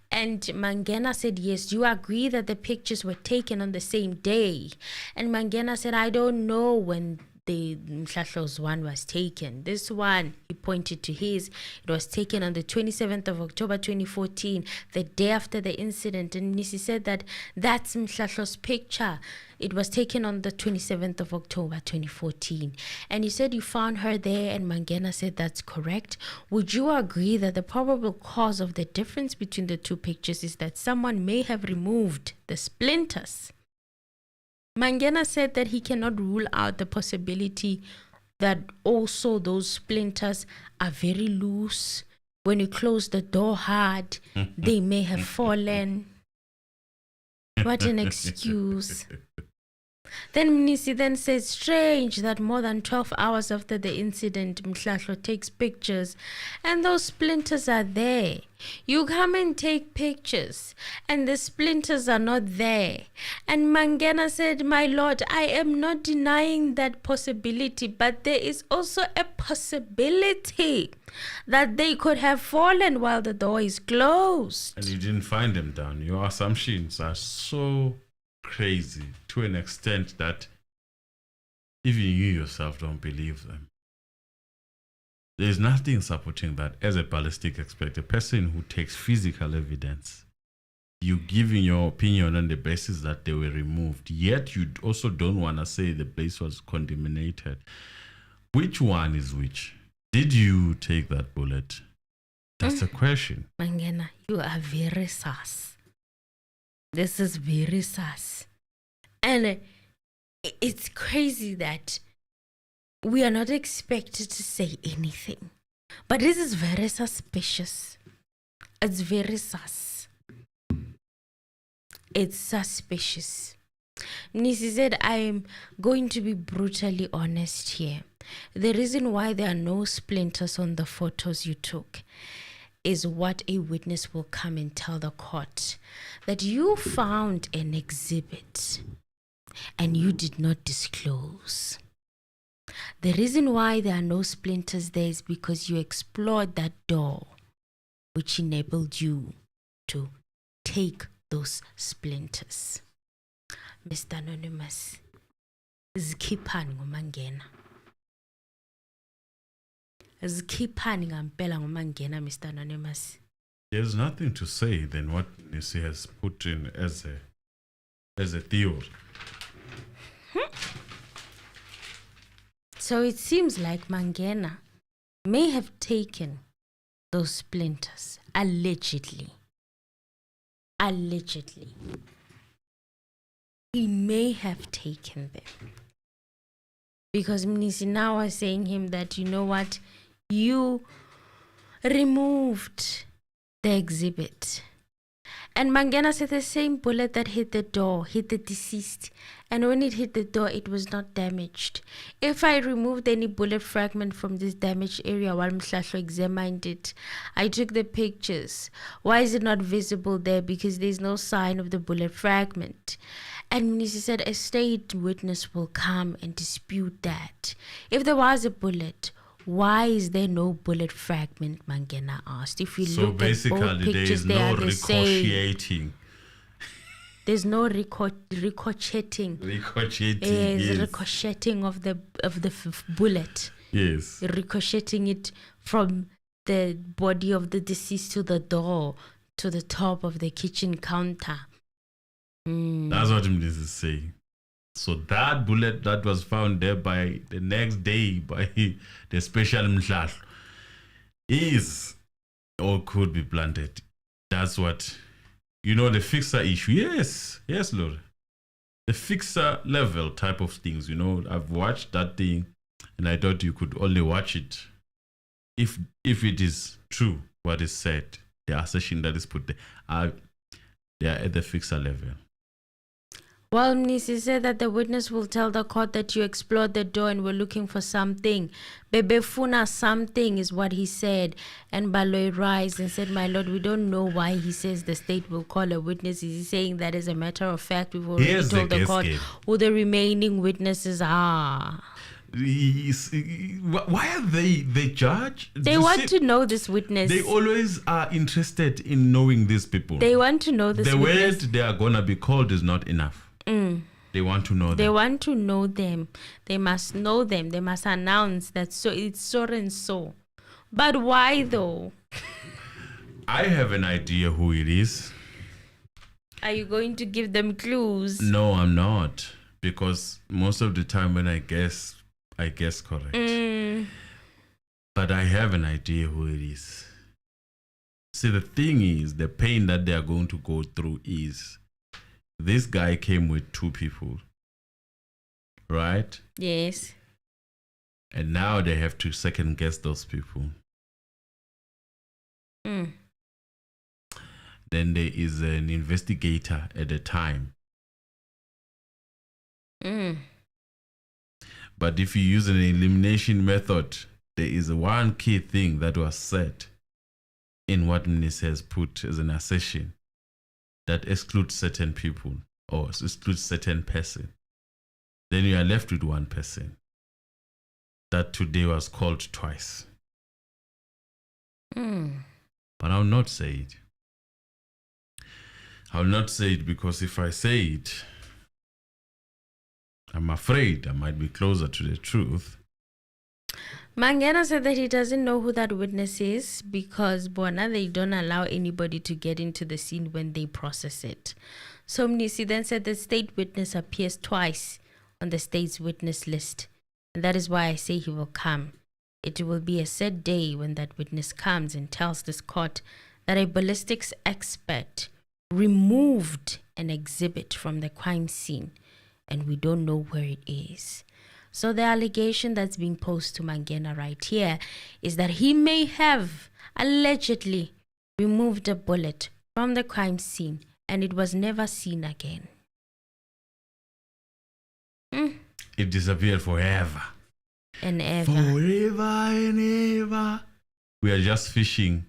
And Mangena said, yes. Do you agree that the pictures were taken on the same day? And Mangena said, I don't know when the Mhlahlo's one was taken. This one, he pointed to his, it was taken on the 27th of October 2014, the day after the incident. And Mnisi said that that's Mhlahlo's picture. It was taken on the 27th of October 2014. And he said you found her there, and Mangena said that's correct. Would you agree that the probable cause of the difference between the two pictures is that someone may have removed the splinters? Mangena said that he cannot rule out the possibility that also those splinters are very loose. When you close the door hard, they may have fallen. What an excuse. Then Mnisi then says, strange that more than 12 hours after the incident, Mhlahlo takes pictures and those splinters are there. You come and take pictures and the splinters are not there. And Mangena said, my lord, I am not denying that possibility, but there is also a possibility that they could have fallen while the door is closed. And you didn't find them down. Your assumptions are so crazy to an extent that even you yourself don't believe them. There's nothing supporting that. As a ballistic expert, a person who takes physical evidence, you giving your opinion on the basis that they were removed, yet you also don't want to say the place was contaminated. Which one is which? Did you take that bullet? That's the question. Mangena, you are very sus. This is very sus. And it's crazy that we are not expected to say anything. But this is very suspicious. It's very sus. It's suspicious. Mnisi said, I am going to be brutally honest here. The reason why there are no splinters on the photos you took is what a witness will come and tell the court, that you found an exhibit and you did not disclose. The reason why there are no splinters there is because you explored that door, which enabled you to take those splinters. Mr. Anonymous, zikhipani ngomangena. Zikhipani ngampela ngomangena, Mr. Anonymous. There's nothing to say than what Mnisi has put in as a theory. So it seems like Mangena may have taken those splinters, allegedly. Allegedly. He may have taken them. Because Mnisi now was saying him that, you know what, you removed the exhibit. And Mangena said the same bullet that hit the door, hit the deceased. And when it hit the door, it was not damaged. If I removed any bullet fragment from this damaged area while Mhlahlo examined it, I took the pictures. Why is it not visible there? Because there's no sign of the bullet fragment. And Mnisi said a state witness will come and dispute that. If there was a bullet, why is there no bullet fragment? Mangena asked. If you look at both pictures, they are the same. There's no ricocheting. Yes. Ricocheting of the bullet. Yes. Ricocheting it from the body of the deceased to the door, to the top of the kitchen counter. That's what Mnisi is saying. So that bullet that was found there by the next day by the special Mhlahlo is or could be planted. That's what, the fixer issue. Yes, Lord. The fixer level type of things, I've watched that thing and I thought you could only watch it if it is true what is said, the assertion that is put there. They are at the fixer level. Well, Mnisi said that the witness will tell the court that you explored the door and were looking for something. Bebefuna something is what he said. And Baloy rise and said, my lord, we don't know why he says the state will call a witness. Is he saying that as a matter of fact, we've already told the court who the remaining witnesses are? Why are they the judge? They want to know this witness. They always are interested in knowing these people. They want to know this witness. The word they are going to be called is not enough. They want to know them. They want to know them. They must know them. They must announce that so it's so and so. But why though? I have an idea who it is. Are you going to give them clues? No, I'm not. Because most of the time when I guess correct. But I have an idea who it is. See, the thing is, the pain that they are going to go through is this guy came with two people, right? Yes. And now they have to second guess those people. Then there is an investigator at the time. But if you use an elimination method, there is one key thing that was said in what Mnisi has put as an assertion that excludes certain people or excludes certain person. Then you are left with one person that today was called twice. But I'll not say it. I'll not say it because if I say it, I'm afraid I might be closer to the truth. Mangena said that he doesn't know who that witness is because Bona, they don't allow anybody to get into the scene when they process it. So Mnisi then said the state witness appears twice on the state's witness list. And that is why I say he will come It will be a sad day when that witness comes and tells this court that a ballistics expert removed an exhibit from the crime scene and we don't know where it is. So the allegation that's being posed to Mangena right here is that he may have allegedly removed a bullet from the crime scene and it was never seen again. It disappeared forever. And ever. Forever and ever. We are just fishing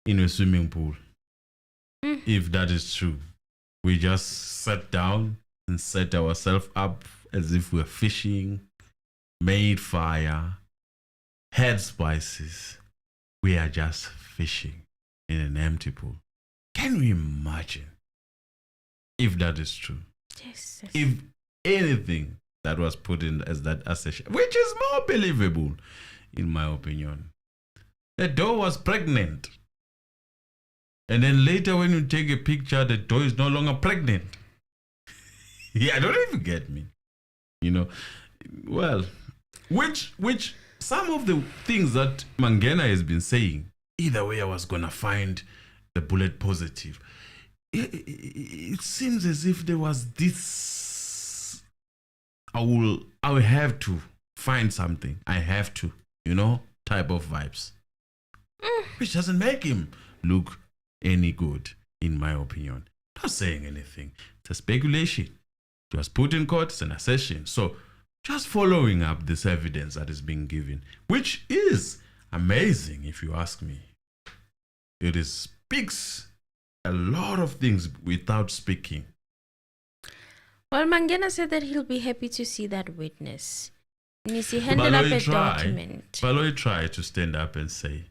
in a swimming pool. If that is true. We just sat down and set ourselves up as if we're fishing, made fire, had spices. We are just fishing in an empty pool. Can we imagine if that is true? Yes. If anything that was put in as that assertion, which is more believable, in my opinion. The doe was pregnant. And then later when you take a picture, the doe is no longer pregnant. Yeah, don't even get me. You know, well, which some of the things that Mangena has been saying, either way I was going to find the bullet positive. It seems as if there was this, I will have to find something. I have to, type of vibes. Which doesn't make him look any good, in my opinion. Not saying anything. It's a speculation. It was put in court, it's an assertion. So just following up this evidence that is being given, which is amazing if you ask me. It speaks a lot of things without speaking. Well, Mangena said that he'll be happy to see that witness. Mnisi handed up a document. Baloyi tried to stand up and say,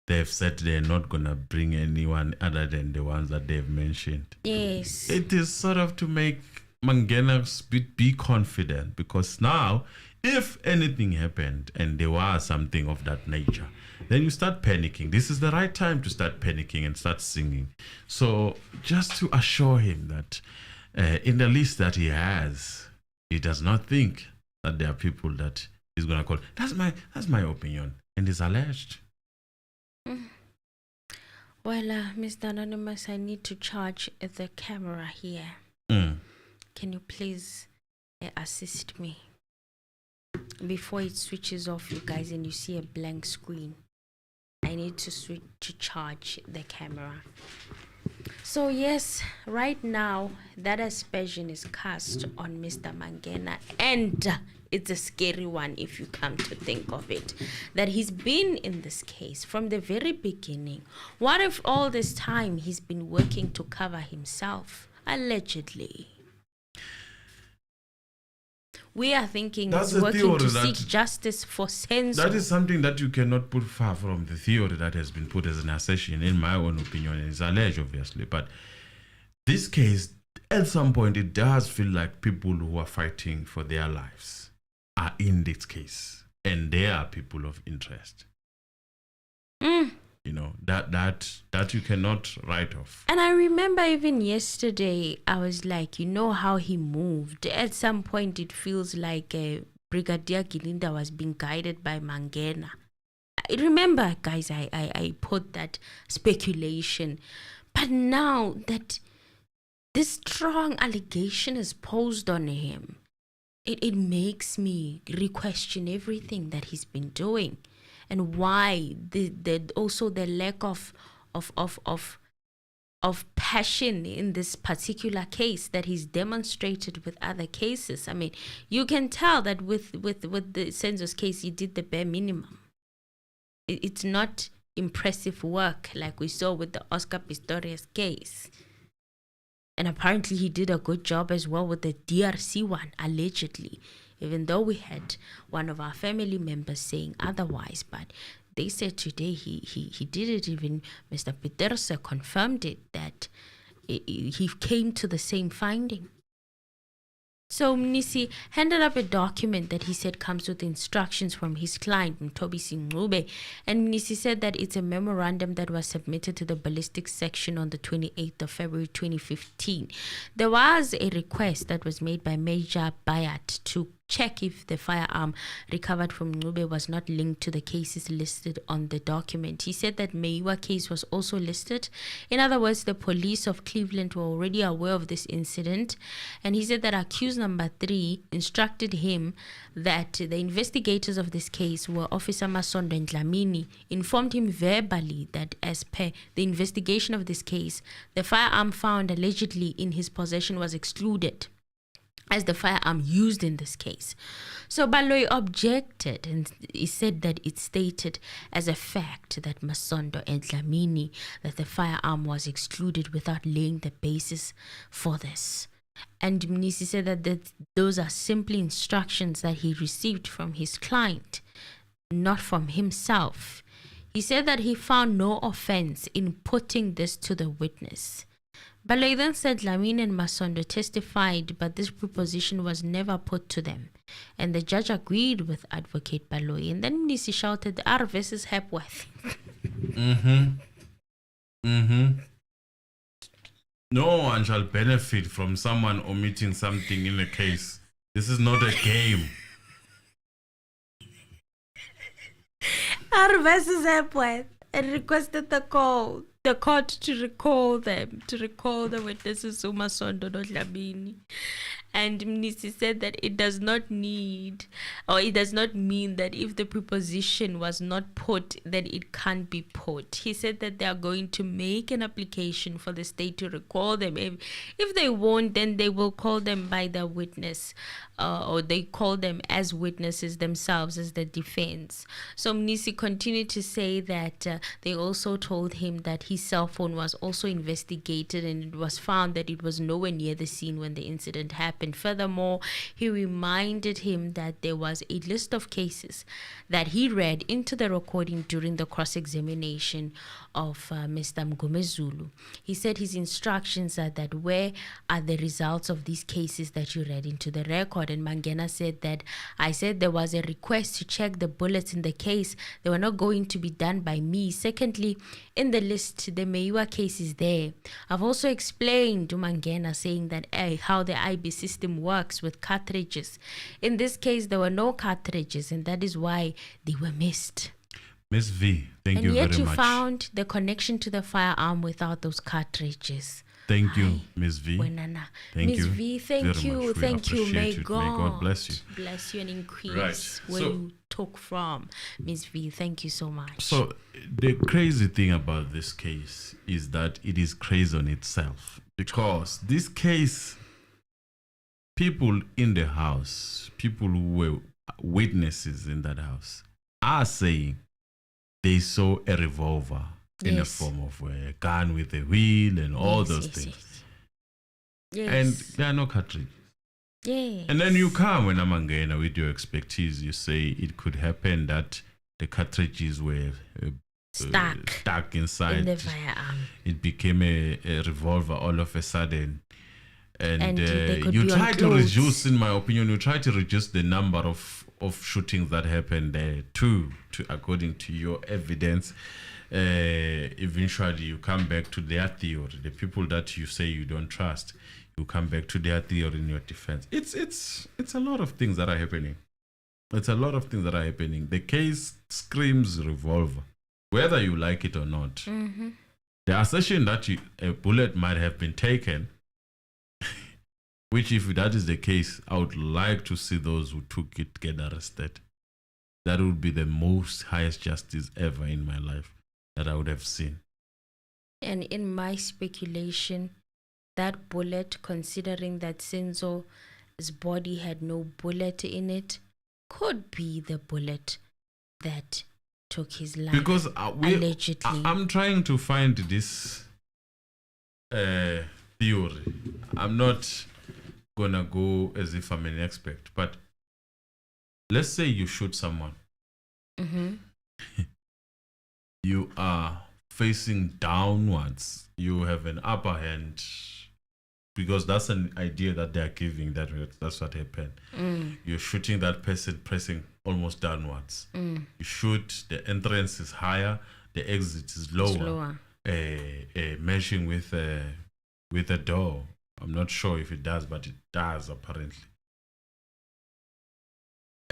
they've said they're not going to bring anyone other than the ones that they've mentioned. Yes. It is sort of to make Mangena be confident, because now, if anything happened and there was something of that nature, then you start panicking. This is the right time to start panicking and start singing. So just to assure him that in the list that he has, he does not think that there are people that he's going to call. That's my opinion, and it's alleged. Well, Mr. Anonymous, I need to charge the camera here. Can you please assist me? Before it switches off, you guys, and you see a blank screen, I need to charge the camera. So yes, right now, that aspersion is cast on Mr. Mangena, and it's a scary one if you come to think of it, that he's been in this case from the very beginning. What if all this time he's been working to cover himself, allegedly? We are thinking That's he's working to that, seek justice for Senzo. That is something that you cannot put far from the theory that has been put as an assertion, in my own opinion, and it's alleged, obviously. But this case, at some point, it does feel like people who are fighting for their lives are in this case, and they are people of interest. That you cannot write off. And I remember even yesterday, I was like, how he moved. At some point, it feels like Brigadier Gilinda was being guided by Mangena. I remember, guys, I put that speculation. But now that this strong allegation is posed on him, it makes me re-question everything that he's been doing. And why also the lack of passion in this particular case that he's demonstrated with other cases. I mean, you can tell that with the Senzo's case, he did the bare minimum. It's not impressive work like we saw with the Oscar Pistorius case. And apparently he did a good job as well with the DRC one, allegedly. Even though we had one of our family members saying otherwise, but they said today he did it. Even Mr. Peterse confirmed it, that he came to the same finding. So Mnisi handed up a document that he said comes with instructions from his client, Mthobisi Ngcube, and Mnisi said that it's a memorandum that was submitted to the ballistics section on the 28th of February 2015. There was a request that was made by Major Bayat to check if the firearm recovered from Ncube was not linked to the cases listed on the document. He said that Meyiwa case was also listed. In other words, the police of Cleveland were already aware of this incident, and he said that accused number 3 instructed him that the investigators of this case were Officer Masondo and Dlamini, informed him verbally that as per the investigation of this case, the firearm found allegedly in his possession was excluded as the firearm used in this case. So Baloyi objected, and he said that it stated as a fact that Masondo and Dlamini that the firearm was excluded without laying the basis for this. And Mnisi said that those are simply instructions that he received from his client, not from himself. He said that he found no offense in putting this to the witness. Baloyi then said Dlamini and Masondo testified, but this proposition was never put to them. And the judge agreed with Advocate Baloyi. And then Mnisi shouted, R versus Hepworth. No one shall benefit from someone omitting something in a case. This is not a game. R versus Hepworth, and requested the court to recall the witnesses Masondo and Dlamini. And Mnisi said that it does not mean that if the preposition was not put, then it can't be put. He said that they are going to make an application for the state to recall them. If they won't, then they will call them by the witness, or they call them as witnesses themselves as the defense. So Mnisi continued to say that they also told him that his cell phone was also investigated, and it was found that it was nowhere near the scene when the incident happened. Furthermore, he reminded him that there was a list of cases that he read into the recording during the cross-examination of Mr. Mngomezulu. He said his instructions are that where are the results of these cases that you read into the record? And Mangena said that I said there was a request to check the bullets in the case. They were not going to be done by me. Secondly, in the list, the Meyiwa case is there. I've also explained to Mangena saying that how the IB system works with cartridges. In this case, there were no cartridges, and that is why they were missed. Miss V, thank you very much. And yet you found the connection to the firearm without those cartridges. Thank you, Miss V. Thank Miss V, thank you. Thank you. May God bless you. Bless you and increase where you took from. Miss V, thank you so much. So the crazy thing about this case is that it is crazy on itself, because this case, people in the house, people who were witnesses in that house, are saying they saw a revolver in the form of a gun with a wheel and all those things. Yes. And there are no cartridges. Yes. And then you come when Mangena with your expertise, you say it could happen that the cartridges were stuck inside in the firearm. It became a revolver all of a sudden. And you try to reduce, in my opinion, you try to reduce the number of shootings that happened there too, according to your evidence. Eventually you come back to their theory. The people that you say you don't trust, you come back to their theory in your defense. It's a lot of things that are happening. The case screams revolver, whether you like it or not. Mm-hmm. The assertion that a bullet might have been taken, which if that is the case, I would like to see those who took it get arrested. That would be the most highest justice ever in my life that I would have seen. And in my speculation, that bullet, considering that Senzo's body had no bullet in it, could be the bullet that took his life. Because allegedly. I'm trying to find this theory. I'm not gonna go as if I'm an expert, but let's say you shoot someone. Mm-hmm. You are facing downwards. You have an upper hand, because that's an idea that they are giving. That's what happened. You're shooting that person pressing almost downwards. You shoot, the entrance is higher, the exit is lower. Meshing with a door. I'm not sure if it does, but it does apparently.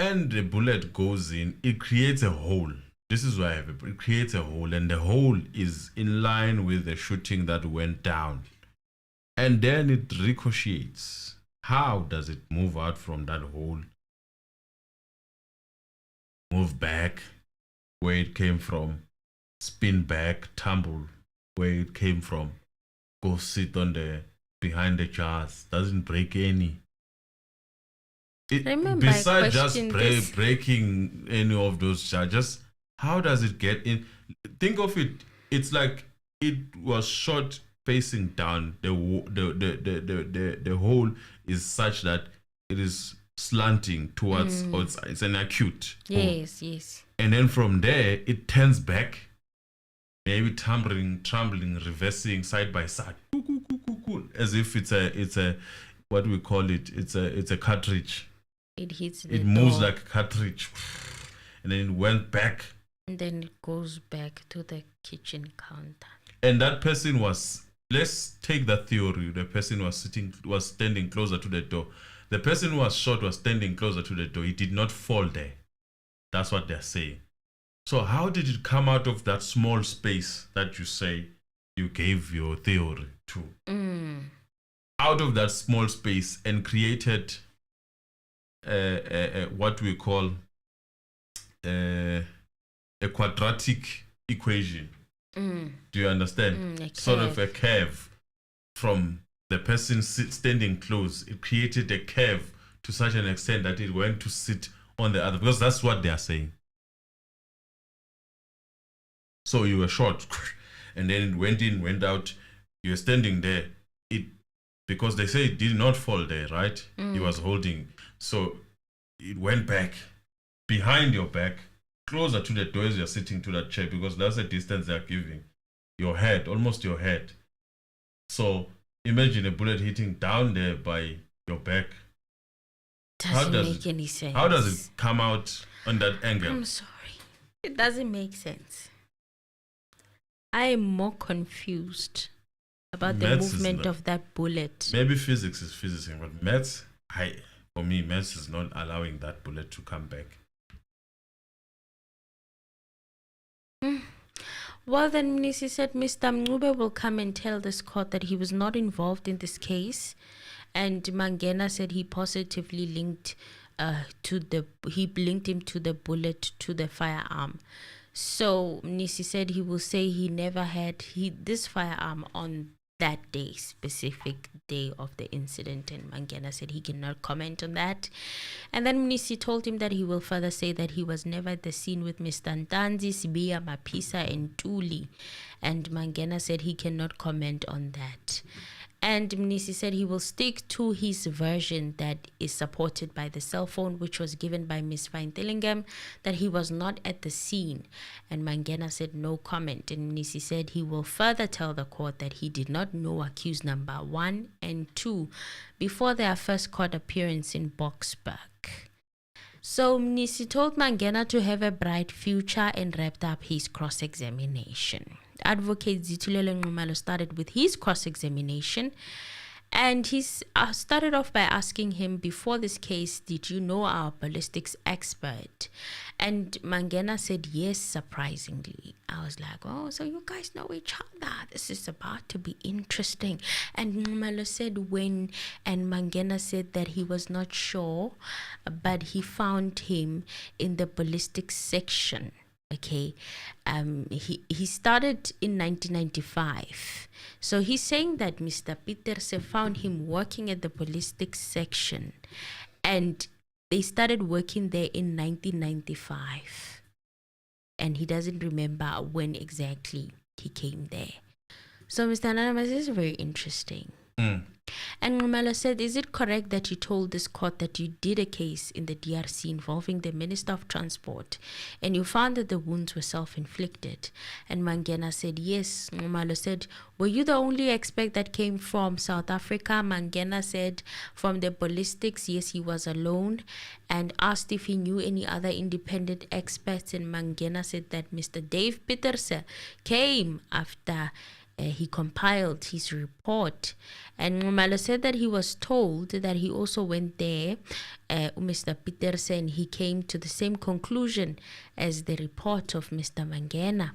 and the bullet goes in, it creates a hole. This is why it creates a hole, and the hole is in line with the shooting that went down. And then it ricochets. How does it move out from that hole? Move back where it came from, spin back, tumble where it came from, go sit on the behind the jars, doesn't break any. Besides just breaking any of those jars, how does it get in? Think of it. It's like it was shot facing down. The hole is such that it is slanting towards. Or it's an acute. Yes, hole. Yes. And then from there it turns back, maybe trembling, reversing side by side, as if it's a what we call it. It's a cartridge. It hits. It moves like a cartridge, and then it went back. And then it goes back to the kitchen counter. And that person was. Let's take that theory. The person was standing closer to the door. The person who was shot was standing closer to the door. He did not fall there. That's what they're saying. So how did it come out of that small space that you say you gave your theory to? Out of that small space and created what we call a quadratic equation. Do you understand? Sort of a curve from the person standing close. It created a curve to such an extent that it went to sit on the other, because that's what they are saying. So you were shot, and then it went in, went out. You were standing there. Because they say it did not fall there, right? He was holding. So it went back behind your back, closer to the door as you're sitting to that chair, because that's the distance they're giving. Your head, almost your head. So imagine a bullet hitting down there by your back. Doesn't make any sense. How does it come out on that angle? I'm sorry. It doesn't make sense. I am more confused about the movement of that bullet. Maybe physics is physics, but maths, for me, maths is not allowing that bullet to come back. Well, then Mnisi said Mr. Mncube will come and tell this court that he was not involved in this case. And Mangena said he positively linked linked him to the bullet, to the firearm. So Mnisi said he will say he never had this firearm on that day, specific day of the incident, and Mangena said he cannot comment on that. And then Mnisi told him that he will further say that he was never at the scene with Mr. Ntanzi, Sibia, Mapisa and Tuli, and Mangena said he cannot comment on that. And Mnisi said he will stick to his version that is supported by the cell phone, which was given by Ms. Fine-Tillingham, that he was not at the scene. And Mangena said no comment. And Mnisi said he will further tell the court that he did not know accused number 1 and 2 before their first court appearance in Boksburg. So Mnisi told Mangena to have a bright future and wrapped up his cross-examination. Advocate Zitulele Nxumalo started with his cross-examination, and he started off by asking him, before this case, did you know our ballistics expert? And Mangena said yes, surprisingly. I was like, oh, so you guys know each other. This is about to be interesting. And Nxumalo said when, and Mangena said that he was not sure, but he found him in the ballistics section. Okay, he started in 1995. So he's saying that Mr. Pieterse found him working at the ballistics section, and they started working there in 1995. And he doesn't remember when exactly he came there. So Mr. Anonymous, this is very interesting. And Nxumalo said, is it correct that you told this court that you did a case in the DRC involving the Minister of Transport and you found that the wounds were self-inflicted? And Mangena said, yes. Nxumalo said, were you the only expert that came from South Africa? Mangena said, from the ballistics, yes, he was alone, and asked if he knew any other independent experts. And Mangena said that Mr. Dave Pieterse came after he compiled his report. And Ngumalo said that he was told that he also went there. Mr. Peterson, he came to the same conclusion as the report of Mr. Mangena.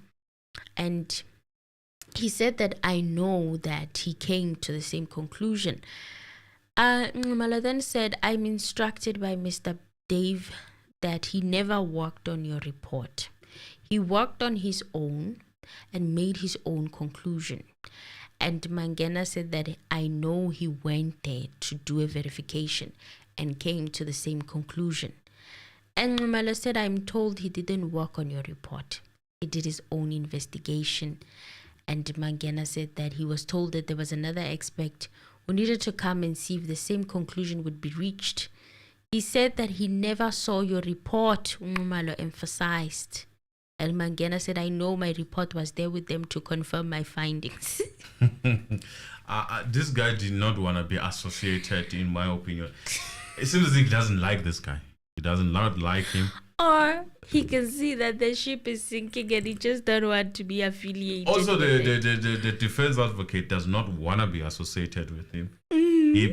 And he said that I know that he came to the same conclusion. Ngumalo then said, I'm instructed by Mr. Dave that he never worked on your report. He worked on his own and made his own conclusion. And Mangena said that I know he went there to do a verification and came to the same conclusion. And Ngumalo said, I'm told he didn't work on your report. He did his own investigation. And Mangena said that he was told that there was another expert who needed to come and see if the same conclusion would be reached. He said that he never saw your report, Ngumalo emphasized. And Mangena said, I know my report was there with them to confirm my findings. This guy did not want to be associated, in my opinion. It seems as if he doesn't like this guy. He doesn't not like him. Or he can see that the ship is sinking and he just don't want to be affiliated. Also, the defense advocate does not want to be associated with him.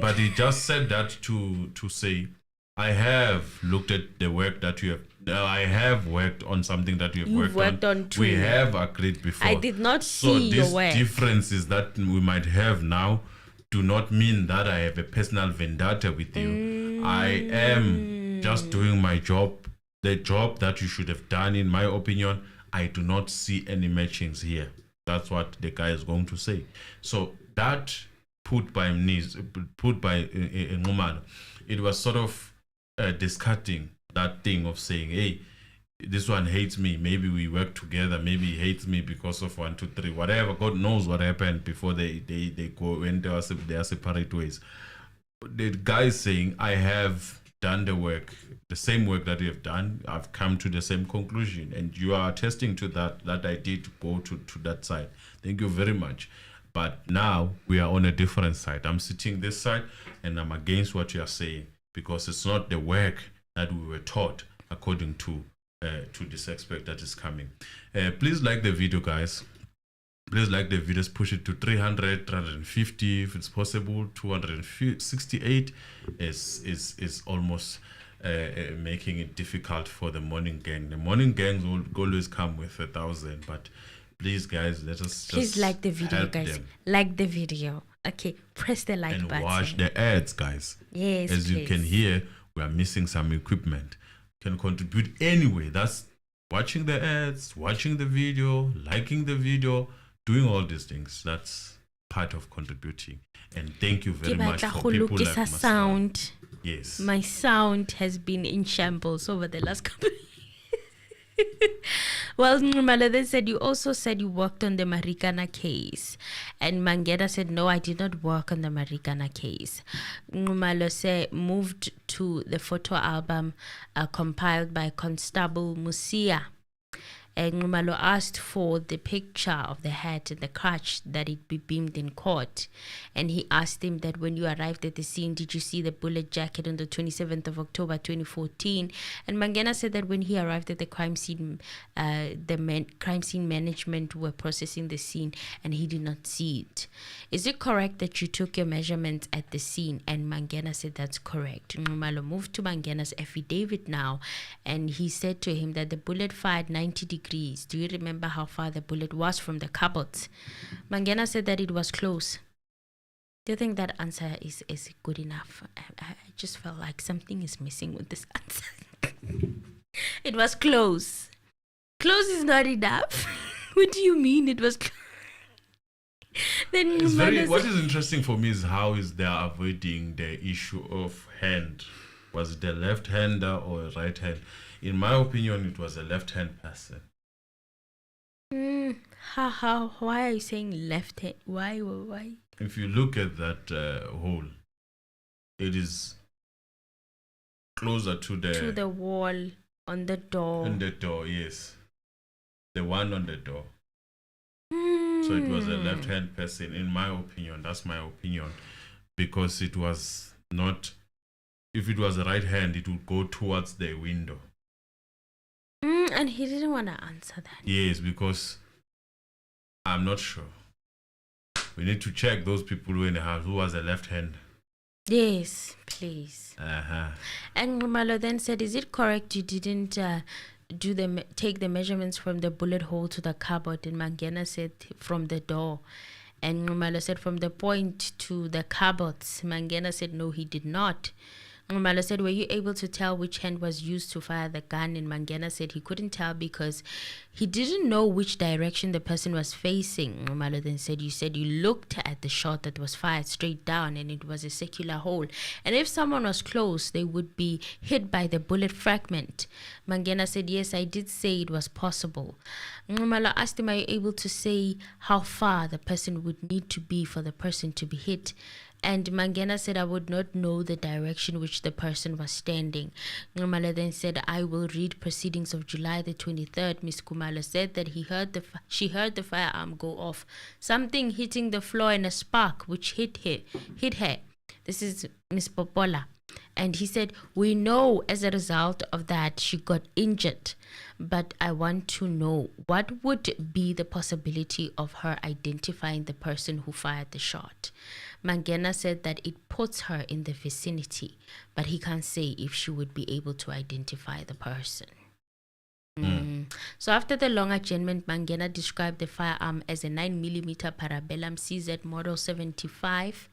But he just said that to say, I have looked at the work that you have. I have worked on something that you have worked on too. We have agreed before. I did not see your work. So these differences that we might have now do not mean that I have a personal vendetta with you. I am just doing my job. The job that you should have done, in my opinion, I do not see any matchings here. That's what the guy is going to say. So that put by Ngumalo, it was sort of discarding that thing of saying, hey, this one hates me. Maybe we work together. Maybe he hates me because of 1, 2, 3, whatever. God knows what happened before they go when they are separate ways. The guy is saying, I have done the work, the same work that you have done. I've come to the same conclusion, and you are attesting to that I did go to that side. Thank you very much. But now we are on a different side. I'm sitting this side and I'm against what you are saying, because it's not the work that we were taught according to this expert that is coming. Please like the video, guys. Please like the videos, push it to 300, 350 if it's possible. 268 is almost making it difficult for the morning gang. The morning gangs will always come with 1,000, but please, guys, let us just like the video, guys. Them. Like the video. Okay, press the like and button. And watch the ads, guys. Yes, as please. You can hear, we are missing some equipment. Can contribute anyway. That's watching the ads, watching the video, liking the video, doing all these things. That's part of contributing. And thank you very much for people like myself. Sound. Yes. My sound has been in shambles over the last couple of years. Well, Ngumalo then said, you also said you worked on the Marikana case. And Mangena said, no, I did not work on the Marikana case. Ngumalo said, moved to the photo album compiled by Constable Musia. And Ngumalo asked for the picture of the head and the crutch that it be beamed in court. And he asked him that when you arrived at the scene, did you see the bullet jacket on the 27th of October 2014? And Mangena said that when he arrived at the crime scene, crime scene management were processing the scene and he did not see it. Is it correct that you took your measurements at the scene? And Mangena said that's correct. Ngumalo moved to Mangena's affidavit now, and he said to him that the bullet fired 90 degrees. Do you remember how far the bullet was from the cupboard? Mangena said that it was close. Do you think that answer is good enough? I just felt like something is missing with this answer. It was close. Close is not enough. What do you mean it was close? Then what is interesting for me is how they are avoiding the issue of hand. Was it the left hander or right hand? In my opinion, it was a left hand person. Why are you saying left hand? Why? If you look at that hole, it is closer to the wall on the door. On the door, yes. The one on the door. So it was a left hand person, in my opinion. That's my opinion. Because it was not, if it was a right hand, it would go towards the window. And he didn't want to answer that. Yes, because I'm not sure. We need to check those people who in the house. Who was the left hand? Yes, please. Uh-huh. And Ngumalo then said, is it correct you didn't take the measurements from the bullet hole to the cupboard? And Mangena said, from the door. And Ngumalo said, from the point to the cupboards. Mangena said, no, he did not. Ngumalo said, were you able to tell which hand was used to fire the gun? And Mangena said he couldn't tell because he didn't know which direction the person was facing. Ngumalo then said you looked at the shot that was fired straight down and it was a circular hole. And if someone was close, they would be hit by the bullet fragment. Mangena said, yes, I did say it was possible. Ngumalo asked him, are you able to say how far the person would need to be for the person to be hit? And Mangena said, I would not know the direction which the person was standing. Ngumalo then said, I will read proceedings of July the 23rd. Miss Kumalo said that she heard the firearm go off, something hitting the floor and a spark which hit her. This is Miss Popola. And he said, we know as a result of that she got injured, but I want to know what would be the possibility of her identifying the person who fired the shot. Mangena said that it puts her in the vicinity, but he can't say if she would be able to identify the person. So after the long adjournment, Mangena described the firearm as a 9mm Parabellum CZ model 75.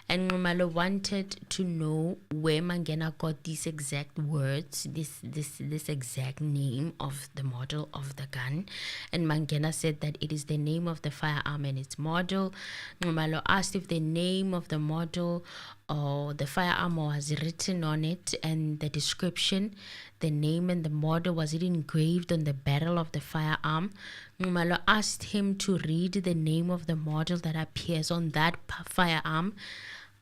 And Ngumalo wanted to know where Mangena got these exact words, this exact name of the model of the gun. And Mangena said that it is the name of the firearm and its model. Ngumalo asked if the name of the model or the firearm was written on it, and the description, the name and the model, was it engraved on the barrel of the firearm. Ngumalo asked him to read the name of the model that appears on that firearm.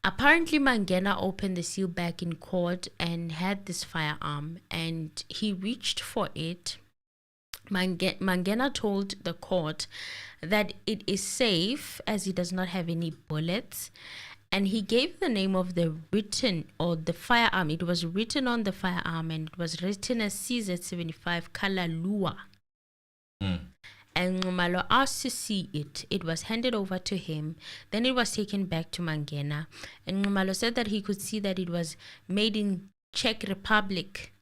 Apparently, Mangena opened the seal back in court and had this firearm, and he reached for it. Mangena told the court that it is safe as he does not have any bullets, and he gave the name of the firearm. It was written on the firearm, and it was written as CZ75 color Lua. And Ngumalo asked to see it. It was handed over to him. Then it was taken back to Mangena. And Ngumalo said that he could see that it was made in Czech Republic.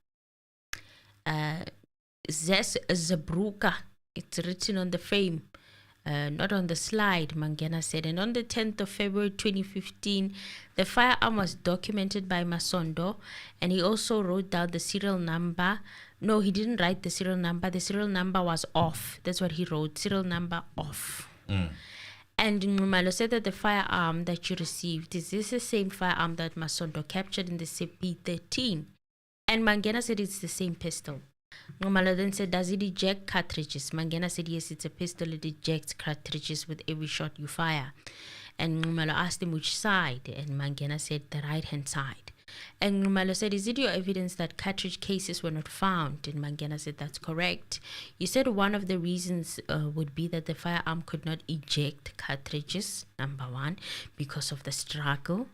Zabruka. It's written on the frame, not on the slide, Mangena said. And on the 10th of February 2015, the firearm was documented by Masondo. And he also wrote down the serial number. No, he didn't write the serial number. The serial number was off. That's what he wrote. Serial number off. And Ngumalo said that the firearm that you received, is this the same firearm that Masondo captured in the CP13? And Mangena said it's the same pistol. Ngumalo then said, does it eject cartridges? Mangena said, yes, it's a pistol. It ejects cartridges with every shot you fire. And Ngumalo asked him which side. And Mangena said the right-hand side. And Ngumalo said, is it your evidence that cartridge cases were not found? And Mangena said, that's correct. You said one of the reasons would be that the firearm could not eject cartridges, number one, because of the struggle.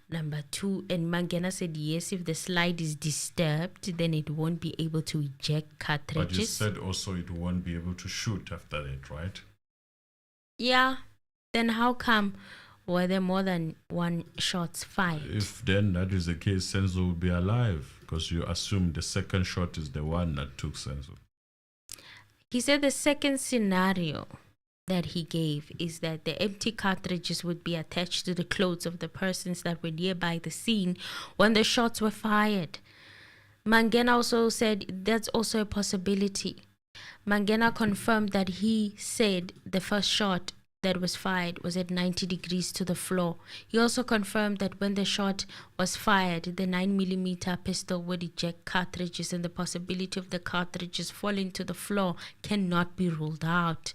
Number two, and Mangena said, yes, if the slide is disturbed, then it won't be able to eject cartridges. But you said also it won't be able to shoot after that, right? Yeah. Then how come were there more than one shots fired? If then that is the case, Senzo will be alive, because you assume the second shot is the one that took Senzo. He said the second scenario that he gave is that the empty cartridges would be attached to the clothes of the persons that were nearby the scene when the shots were fired. Mangena also said that's also a possibility. Mangena confirmed that he said the first shot that was fired was at 90 degrees to the floor. He also confirmed that when the shot was fired, the 9mm pistol would eject cartridges, and the possibility of the cartridges falling to the floor cannot be ruled out.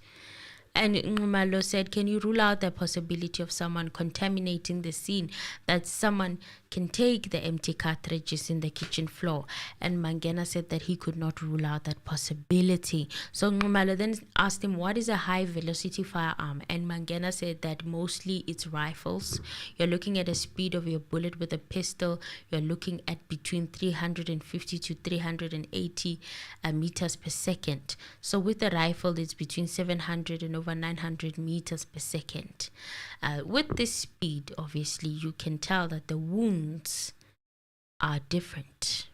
And Ngumalo said, can you rule out the possibility of someone contaminating the scene, that someone can take the empty cartridges in the kitchen floor. And Mangena said that he could not rule out that possibility. So Nxumalo then asked him, what is a high velocity firearm? And Mangena said that mostly it's rifles. You're looking at the speed of your bullet. With a pistol, you're looking at between 350 to 380 meters per second. So with a rifle, it's between 700 and over 900 meters per second. With this speed, obviously, you can tell that the wounds are different.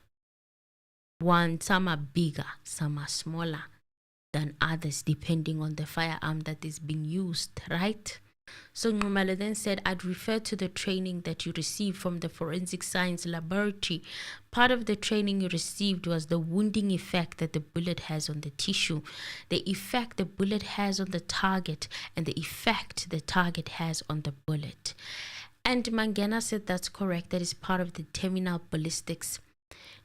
Some are bigger, some are smaller than others, depending on the firearm that is being used, right? So Nxumalo then said, I'd refer to the training that you received from the forensic science laboratory. Part of the training you received was the wounding effect that the bullet has on the tissue, the effect the bullet has on the target, and the effect the target has on the bullet. And Mangena said that's correct. That is part of the terminal ballistics.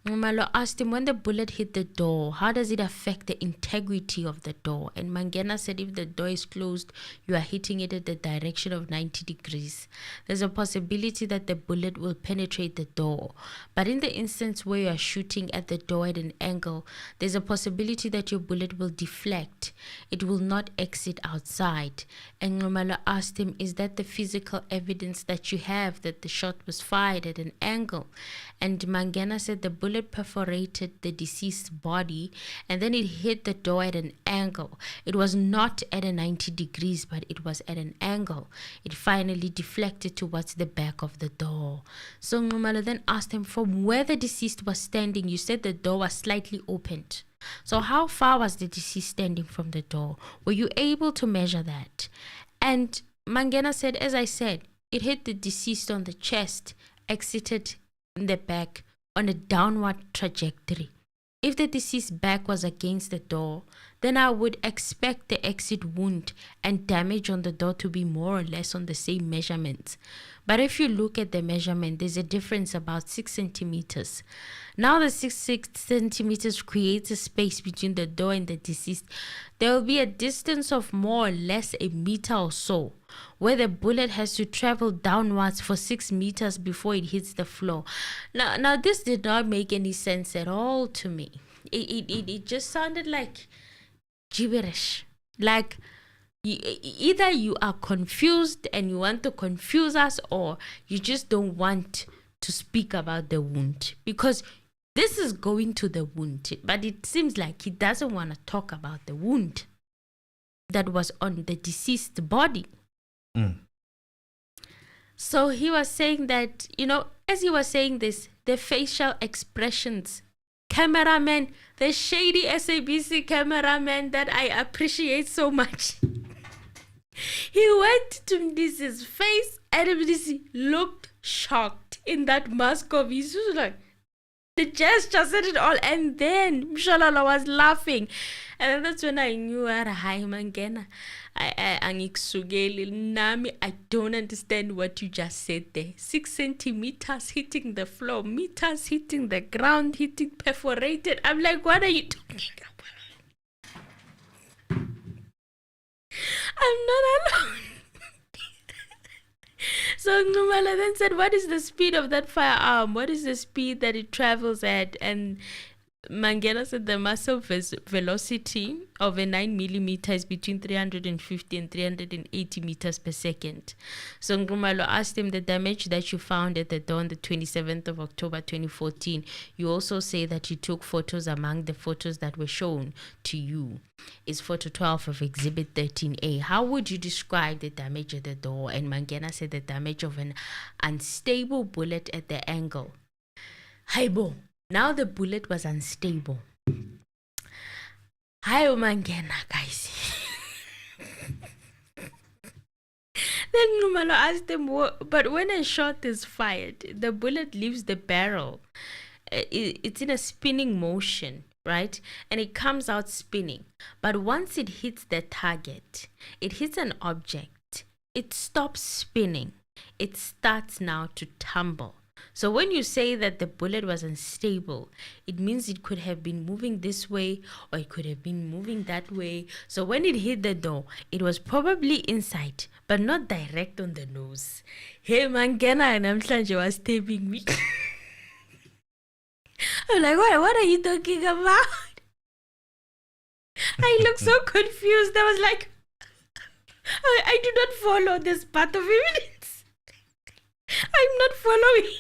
Nxumalo asked him, when the bullet hit the door, how does it affect the integrity of the door? And Mangena said, if the door is closed, you are hitting it at the direction of 90 degrees. There's a possibility that the bullet will penetrate the door. But in the instance where you are shooting at the door at an angle, there's a possibility that your bullet will deflect. It will not exit outside. And Nxumalo asked him, is that the physical evidence that you have that the shot was fired at an angle? And Mangena said the bullet perforated the deceased's body and then it hit the door at an angle. It was not at a 90 degrees, but it was at an angle. It finally deflected towards the back of the door. So Nxumalo then asked him, from where the deceased was standing, you said the door was slightly opened. So how far was the deceased standing from the door? Were you able to measure that? And Mangena said, as I said, it hit the deceased on the chest, exited in the back on a downward trajectory. If the deceased's back was against the door, then I would expect the exit wound and damage on the door to be more or less on the same measurements. But if you look at the measurement, there's a difference about 6 centimeters. Now the 6 centimeters creates a space between the door and the deceased. There will be a distance of more or less a meter or so, where the bullet has to travel downwards for 6 meters before it hits the floor. Now this did not make any sense at all to me. It just sounded like gibberish. Like either you are confused and you want to confuse us, or you just don't want to speak about the wound, because this is going to the wound, but it seems like he doesn't want to talk about the wound that was on the deceased body. So he was saying that, as he was saying this, the facial expressions, cameraman, the shady SABC cameraman that I appreciate so much, he went to Mnisi's face and Mnisi looked shocked in that mask of his. He was like, the gesture said it all, and then Mshalala was laughing. And that's when I knew, hi Mangena, I don't understand what you just said there. 6 centimeters hitting the floor, meters hitting the ground, hitting perforated. I'm like, what are you talking about? I'm not alone. So Nxumalo then said, what is the speed of that firearm? What is the speed that it travels at? And Mangena said the muzzle velocity of a 9mm is between 350 and 380 meters per second. So Nxumalo asked him, the damage that you found at the door on the 27th of October 2014, you also say that you took photos. Among the photos that were shown to you is photo 12 of exhibit 13A. How would you describe the damage at the door? And Mangena said the damage of an unstable bullet at the angle. Haibo. Now the bullet was unstable. Hi, Mangena, guys. Then Nxumalo asked him, but when a shot is fired, the bullet leaves the barrel. It's in a spinning motion, right? And it comes out spinning. But once it hits the target, it hits an object, it stops spinning. It starts now to tumble. So when you say that the bullet was unstable, it means it could have been moving this way or it could have been moving that way. So when it hit the door, it was probably inside, but not direct on the nose. Hey, Mangena and Namhlanje was taping me. I'm like, what are you talking about? I look so confused. I was like, I do not follow this part of evidence. I'm not following.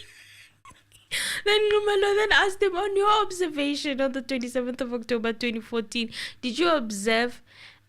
Then Numalo then asked him, on your observation on the 27th of October 2014, did you observe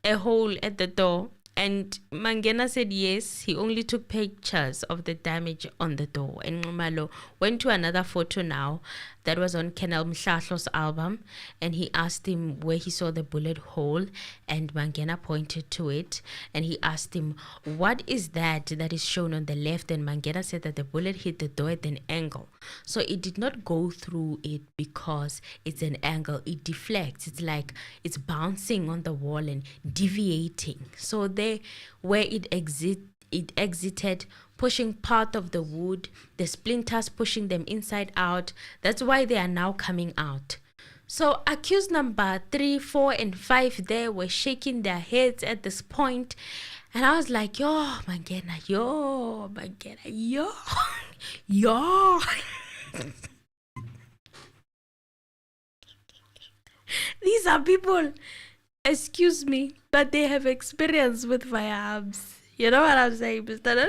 a hole at the door? And Mangena said yes, he only took pictures of the damage on the door. And Numalo went to another photo now that was on Kenel Mhlahlo's album, and he asked him where he saw the bullet hole, and Mangena pointed to it, and he asked him, what is that is shown on the left? And Mangena said that the bullet hit the door at an angle, so it did not go through it because it's an angle. It deflects. It's like it's bouncing on the wall and deviating. So there where it exited, pushing part of the wood, the splinters pushing them inside out. That's why they are now coming out. So accused number 3, 4, and 5 there were shaking their heads at this point. And I was like, yo, Mangena, yo. These are people, excuse me, but they have experience with firearms. You know what I'm saying, Mr.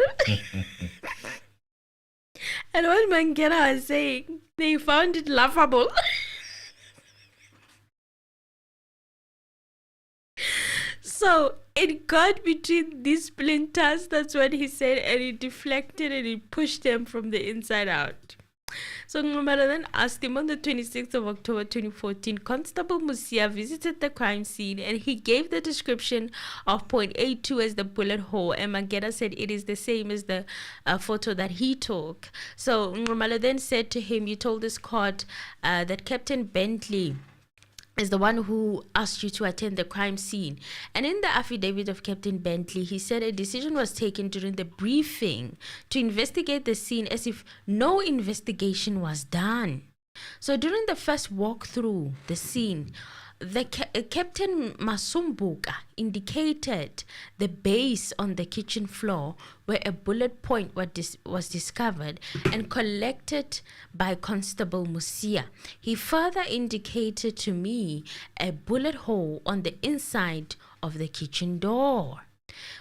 And what Mangena was saying, they found it laughable. So it got between these splinters, that's what he said, and it deflected and it pushed them from the inside out. So Ngumalo then asked him, on the 26th of October 2014, Constable Musia visited the crime scene and he gave the description of .82 as the bullet hole, and Mangena said it is the same as the photo that he took. So Ngumalo then said to him, you told this court that Captain Bentley is the one who asked you to attend the crime scene. And in the affidavit of Captain Bentley, he said a decision was taken during the briefing to investigate the scene as if no investigation was done. So during the first walk through the scene, the Captain Masumbuka indicated the base on the kitchen floor where a bullet point was discovered and collected by Constable Musia. He further indicated to me a bullet hole on the inside of the kitchen door.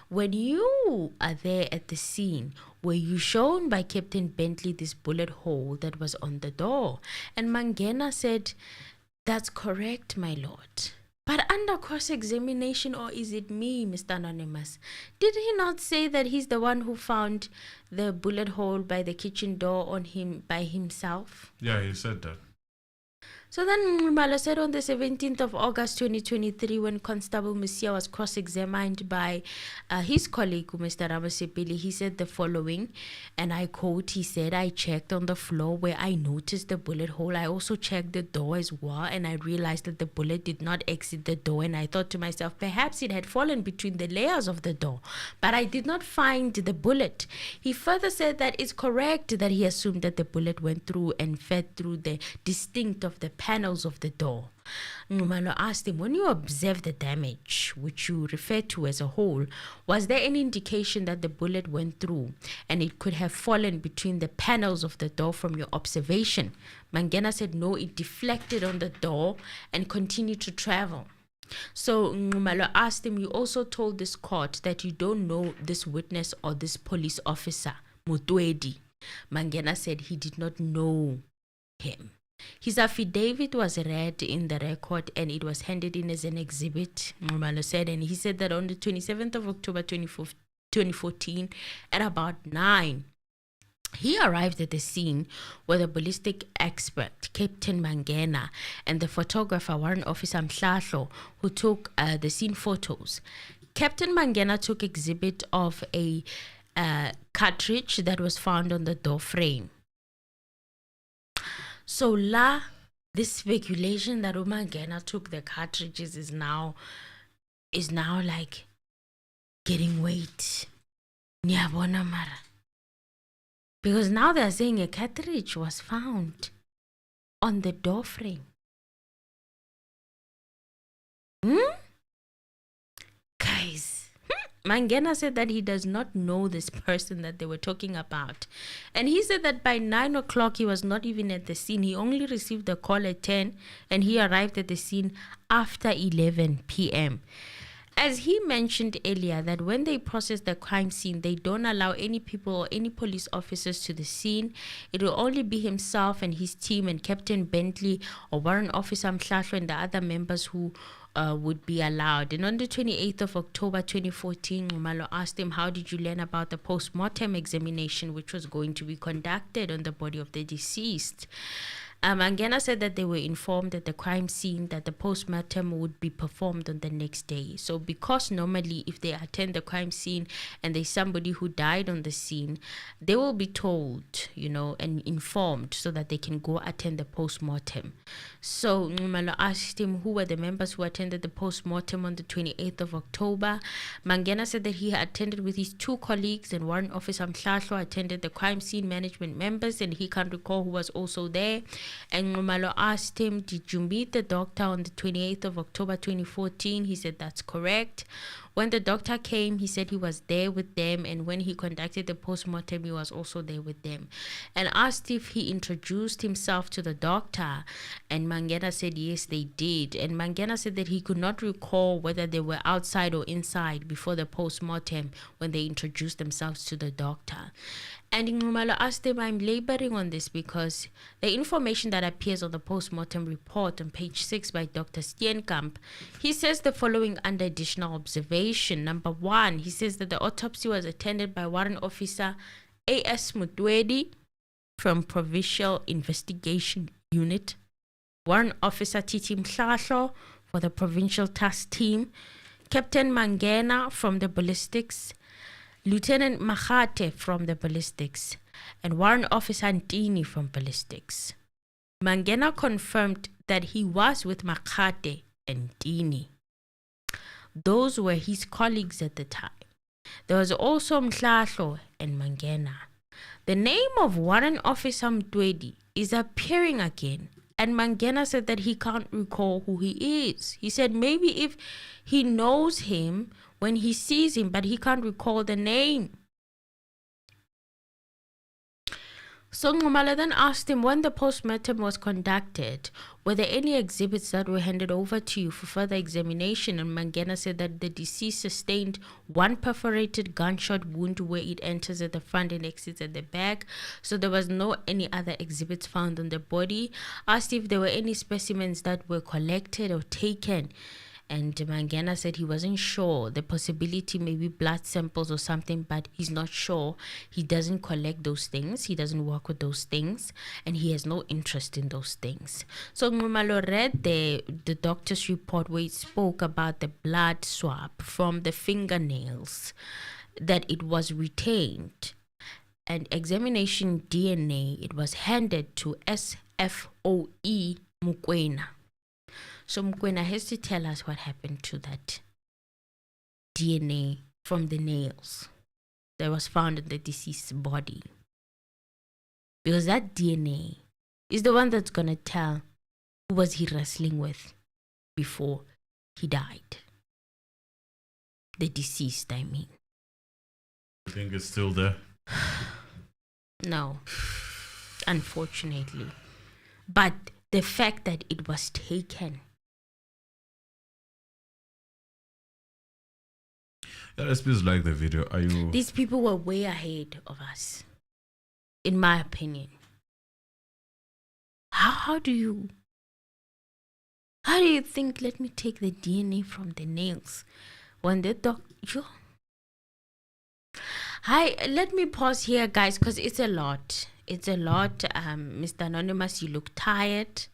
When you are there at the scene, were you shown by Captain Bentley this bullet hole that was on the door? And Mangena said, that's correct, my lord. But under cross-examination, or is it me, Mr. Anonymous? Did he not say that he's the one who found the bullet hole by the kitchen door on him by himself? Yeah, he said that. So then Mbalo said on the 17th of August 2023, when Constable Musia was cross-examined by his colleague, Mr. Ramasepili, he said the following, and I quote, he said, I checked on the floor where I noticed the bullet hole. I also checked the door as well, and I realized that the bullet did not exit the door, and I thought to myself, perhaps it had fallen between the layers of the door, but I did not find the bullet. He further said that it's correct that he assumed that the bullet went through and fed through the distinct of the panels of the door. Ngumalo asked him, when you observed the damage, which you refer to as a hole, was there any indication that the bullet went through and it could have fallen between the panels of the door from your observation? Mangena said no, it deflected on the door and continued to travel. So Ngumalo asked him, you also told this court that you don't know this witness or this police officer, Mutwedi. Mangena said he did not know him. His affidavit was read in the record and it was handed in as an exhibit, Ngumalo said, and he said that on the 27th of October 2014 at about 9, he arrived at the scene where the ballistic expert, Captain Mangena, and the photographer, Warrant Officer Mhlahlo, who took the scene photos. Captain Mangena took exhibit of a cartridge that was found on the door frame. So this speculation that Mangena took the cartridges is now like getting weight. Nyabona mara. Because now they're saying a cartridge was found on the door frame. Guys, Mangena said that he does not know this person that they were talking about. And he said that by 9 o'clock, he was not even at the scene. He only received the call at 10 and he arrived at the scene after 11 p.m. As he mentioned earlier, that when they process the crime scene, they don't allow any people or any police officers to the scene. It will only be himself and his team and Captain Bentley or Warrant Officer Mhlahlo and the other members who would be allowed. And on the 28th of October 2014, Ngumalo asked him, how did you learn about the post-mortem examination which was going to be conducted on the body of the deceased? Mangena said that they were informed at the crime scene that the post-mortem would be performed on the next day. So because normally if they attend the crime scene and there's somebody who died on the scene, they will be told, and informed so that they can go attend the post-mortem. So Ngumalo asked him who were the members who attended the post-mortem on the 28th of October. Mangena said that he attended with his 2 colleagues, and Warrant Officer Mhlahlo attended the crime scene management members, and he can't recall who was also there. And Ngumalo asked him, did you meet the doctor on the 28th of October 2014? He said that's correct. When the doctor came, he said he was there with them, and when he conducted the post-mortem, he was also there with them. And asked if he introduced himself to the doctor, and Mangena said yes, they did. And Mangena said that he could not recall whether they were outside or inside before the post-mortem when they introduced themselves to the doctor. And Ngumalo asked him, I'm laboring on this because the information that appears on the post-mortem report on page 6 by Dr. Steenkamp, he says the following under additional observation. Number 1, he says that the autopsy was attended by Warrant Officer A.S. Mutwedi from Provincial Investigation Unit, Warrant Officer Titi Mhlahlo for the Provincial Task Team, Captain Mangena from the Ballistics, Lieutenant Mahate from the Ballistics, and Warrant Officer Ntini from Ballistics. Mangena confirmed that he was with Mahate and Ntini. Those were his colleagues at the time. There was also Mhlahlo and Mangena. The name of Warrant Officer Mtwedi is appearing again, and Mangena said that he can't recall who he is. He said maybe if he knows him when he sees him, but he can't recall the name. So Ngumalo then asked him, when the post-mortem was conducted, were there any exhibits that were handed over to you for further examination? And Mangena said that the deceased sustained 1 perforated gunshot wound where it enters at the front and exits at the back. So there was no any other exhibits found on the body. Asked if there were any specimens that were collected or taken. And Mangena said he wasn't sure. The possibility maybe blood samples or something, but he's not sure. He doesn't collect those things. He doesn't work with those things. And he has no interest in those things. So Ngumalo read the doctor's report where it spoke about the blood swab from the fingernails, that it was retained. And examination DNA, it was handed to SFOE Mukwena. So Mukwena has to tell us what happened to that DNA from the nails that was found in the deceased's body. Because that DNA is the one that's going to tell who was he wrestling with before he died. The deceased, I mean. You think it's still there? No, unfortunately. But the fact that it was taken. Yeah, let's please like the video. Are you? These people were way ahead of us, in my opinion. How do you think? Let me take the DNA from the nails when the doctor. Hi, let me pause here, guys, because it's a lot. It's a lot. Mr. Anonymous, you look tired.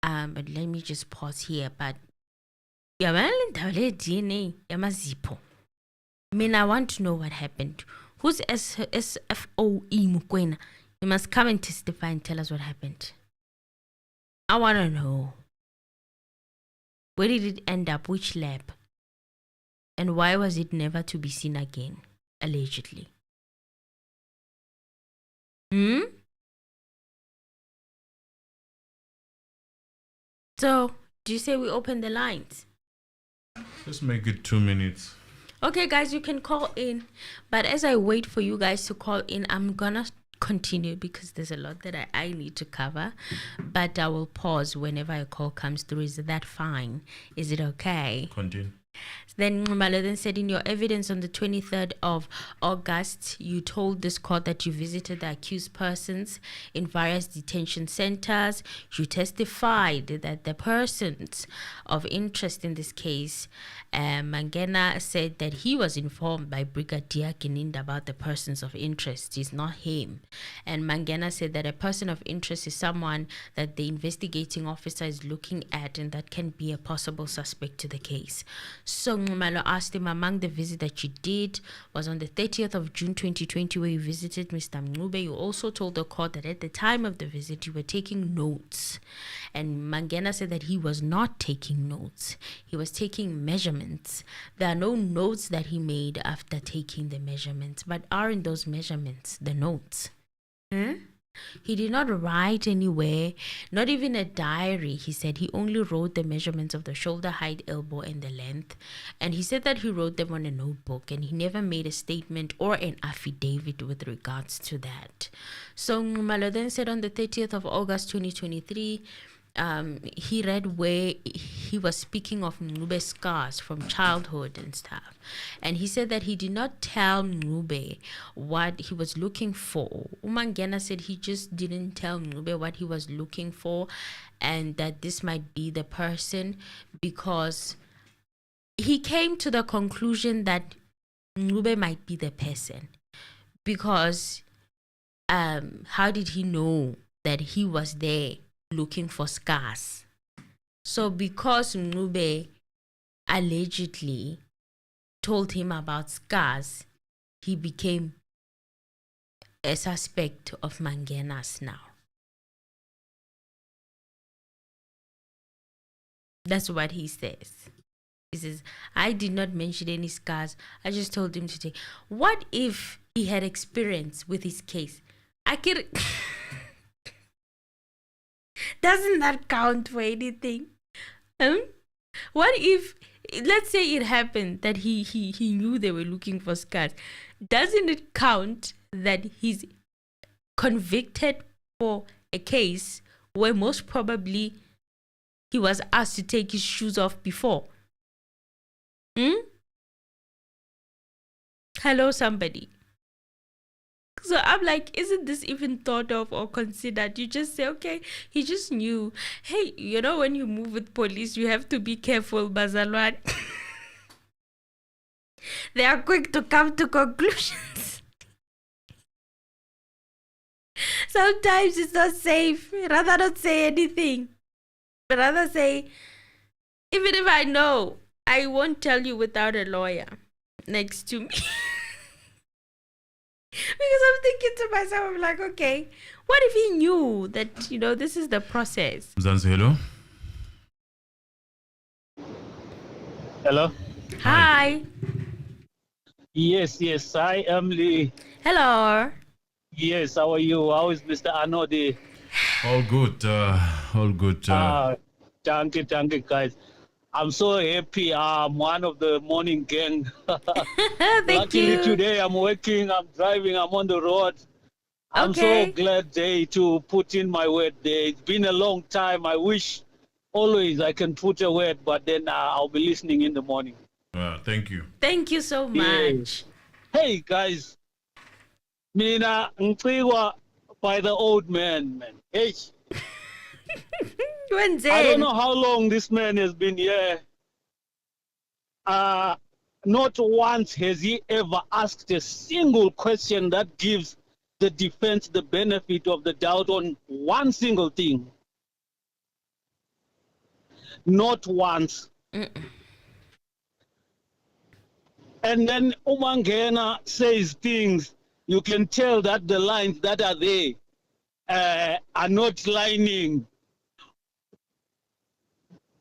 But let me just pause here. But yeah, DNA, I mean, I want to know what happened. Who's SFOE Mukwena? You must come and testify and tell us what happened. I want to know. Where did it end up? Which lab? And why was it never to be seen again? Allegedly. Hmm? So, do you say we open the lines? Just make it 2 minutes. Okay, guys, you can call in. But as I wait for you guys to call in, I'm gonna continue because there's a lot that I need to cover. But I will pause whenever a call comes through. Is that fine? Is it okay? Continue. Then Mbalo then said, in your evidence on the 23rd of August, you told this court that you visited the accused persons in various detention centers. You testified that the persons of interest in this case, Mangena said that he was informed by Brigadier Kininda about the persons of interest. It's not him. And Mangena said that a person of interest is someone that the investigating officer is looking at and that can be a possible suspect to the case. So Ngumalo asked him, among the visit that you did was on the 30th of June 2020 where you visited Mr. Mncube. You also told the court that at the time of the visit you were taking notes. And Mangena said that he was not taking notes. He was taking measurements. There are no notes that he made after taking the measurements, but are in those measurements the notes? He did not write anywhere, not even a diary. He said he only wrote the measurements of the shoulder height, elbow, and the length. And he said that he wrote them on a notebook and he never made a statement or an affidavit with regards to that. So Ngumalo then said on the 30th of August 2023, he read where he was speaking of Mnube's scars from childhood and stuff. And he said that he did not tell Mnube what he was looking for. Mangena said he just didn't tell Mnube what he was looking for and that this might be the person because he came to the conclusion that Mnube might be the person. Because how did he know that he was there looking for scars? So because Mncube allegedly told him about scars, he became a suspect of Mangena's now. That's what he says. He says, I did not mention any scars. I just told him to take. What if he had experience with his case? I could... Doesn't that count for anything? What if, let's say it happened that he knew they were looking for scars. Doesn't it count that he's convicted for a case where most probably he was asked to take his shoes off before? Hello, somebody. So I'm like, isn't this even thought of or considered? You just say, okay, he just knew. Hey, you know, when you move with police, you have to be careful, Bazalwan. They are quick to come to conclusions. Sometimes it's not safe. Rather not say anything. Rather say, even if I know, I won't tell you without a lawyer next to me. Because I'm thinking to myself, I'm like, okay, what if he knew that, you know, this is the process? Mzansi, hello? Hello? Hi. Yes, I am Lee. Hello. Yes, how are you? How is Mr. Anodi? All good. All good. Thank you, guys. I'm so happy. I'm one of the morning gang. Thank Luckily you. today I'm working, I'm driving, I'm on the road. I'm Okay. so glad to put in my word there. It's been a long time. I wish always I can put a word, but then I'll be listening in the morning. Thank you. Thank you so much. Hey guys, Mina Nkiwa by the old man. Hey. When's I don't in? know how long this man has been here. Not once has he ever asked a single question that gives the defense the benefit of the doubt on one single thing. Not once. And then Mangena says things, you can tell that the lines that are there are not lining.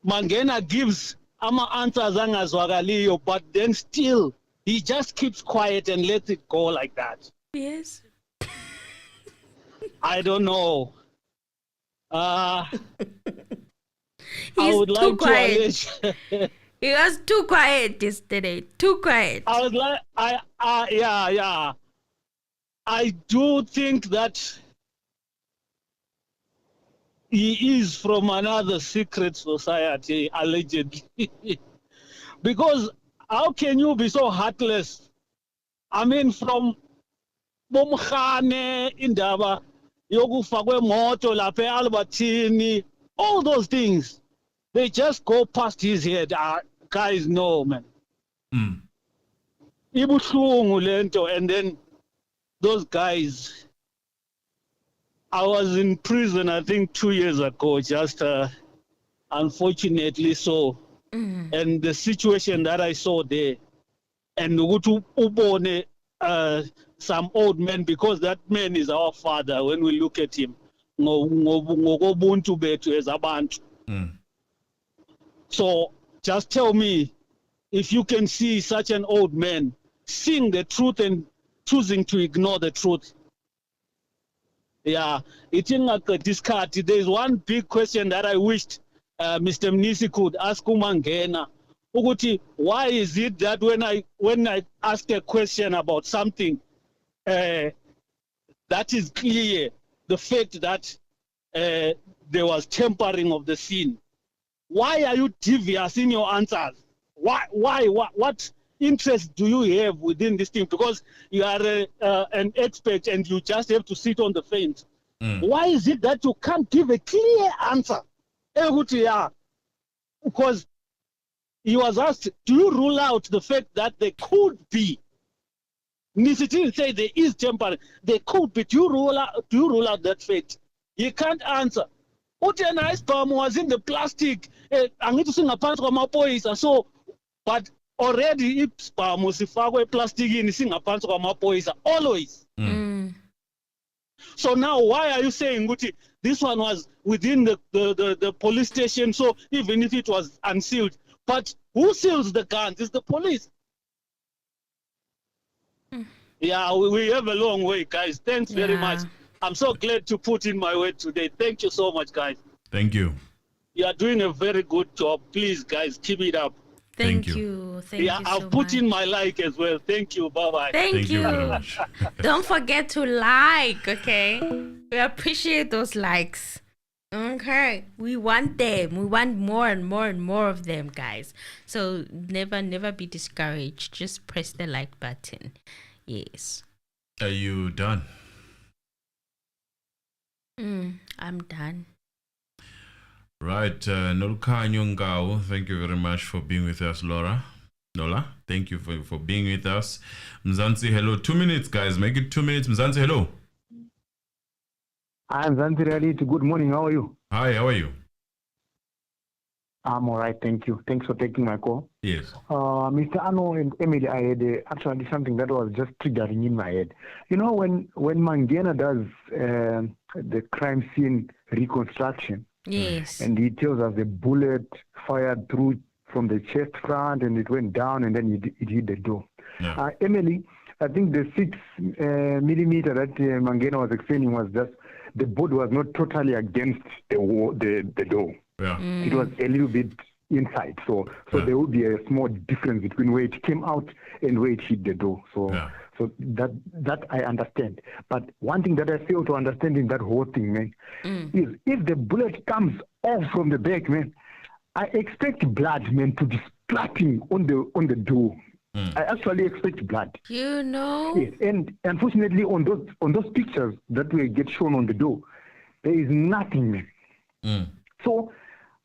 Mangena gives answers angazwakaliyo, but then still he just keeps quiet and lets it go like that. Yes. I don't know. I He's would too like quiet. to allege. He was too quiet yesterday. Too quiet. I was like, yeah. I do think that he is from another secret society, allegedly. Because how can you be so heartless? I mean, from Bomkhane, Indaba, yokufa kwemoto lapha eAlbertini, all those things, they just go past his head. Guys, no, man. Ibuhlungu lento, and then those guys, I was in prison, I think 2 years ago, just unfortunately so. And the situation that I saw there, and ubone some old man, because that man is our father when we look at him. Ngokobuntu bethu as abantu. So just tell me, if you can see such an old man seeing the truth and choosing to ignore the truth. Yeah, it's in like a discard. There's one big question that I wished Mr. Mnisi could ask Mangena. Uguti, why is it that when I ask a question about something that is clear, the fact that there was tampering of the scene, why are you devious in your answers? Why? What interest do you have within this thing? Because you are an expert and you just have to sit on the fence. Why is it that you can't give a clear answer? Because he was asked, do you rule out the fact that there could be? Mnisi didn't say there is tampering. There could be. Do you rule out that fact? He can't answer. Utena sperm was in the plastic. I need to sing a part of my boys. So, but already if sperm was plastic in sing a part of my boys always. So now why are you saying, Guti, this one was within the police station, so even if it was unsealed, but who seals the guns? It's the police. Yeah, we have a long way, guys. Thanks very much. I'm so glad to put in my word today. Thank you so much, guys. Thank you. You are doing a very good job. Please, guys, keep it up. Thank you. Thank you so I've put in my like as well. Thank you. Bye-bye. Thank you very much. Don't forget to like, okay? We appreciate those likes. Okay. We want them. We want more and more and more of them, guys. So never be discouraged. Just press the like button. Yes. Are you done? I'm done. Right, Nolkanyo Ngao, thank you very much for being with us, Laura. Nola, thank you for being with us. Mzansi, hello. 2 minutes, guys. Make it 2 minutes. Mzansi, hello. I'm Mzansi Reality. Good morning. How are you? Hi, how are you? I'm all right. Thank you. Thanks for taking my call. Yes. Mr. Ano and Emily, I had actually something that was just triggering in my head. You know, when Mangena does the crime scene reconstruction, Yes. and he tells us the bullet fired through from the chest front and it went down and then it hit the door. Yeah. Emily, I think the 6 millimeter that Mangena was explaining was just the board was not totally against the door. Yeah. It was a little bit inside. So there would be a small difference between where it came out and where it hit the door. So that I understand. But one thing that I fail to understand in that whole thing, man, is if the bullet comes off from the back, man, I expect blood, man, to be splatting on the door. I actually expect blood. You know? Yes, and unfortunately on those pictures that will get shown on the door, there is nothing, man. So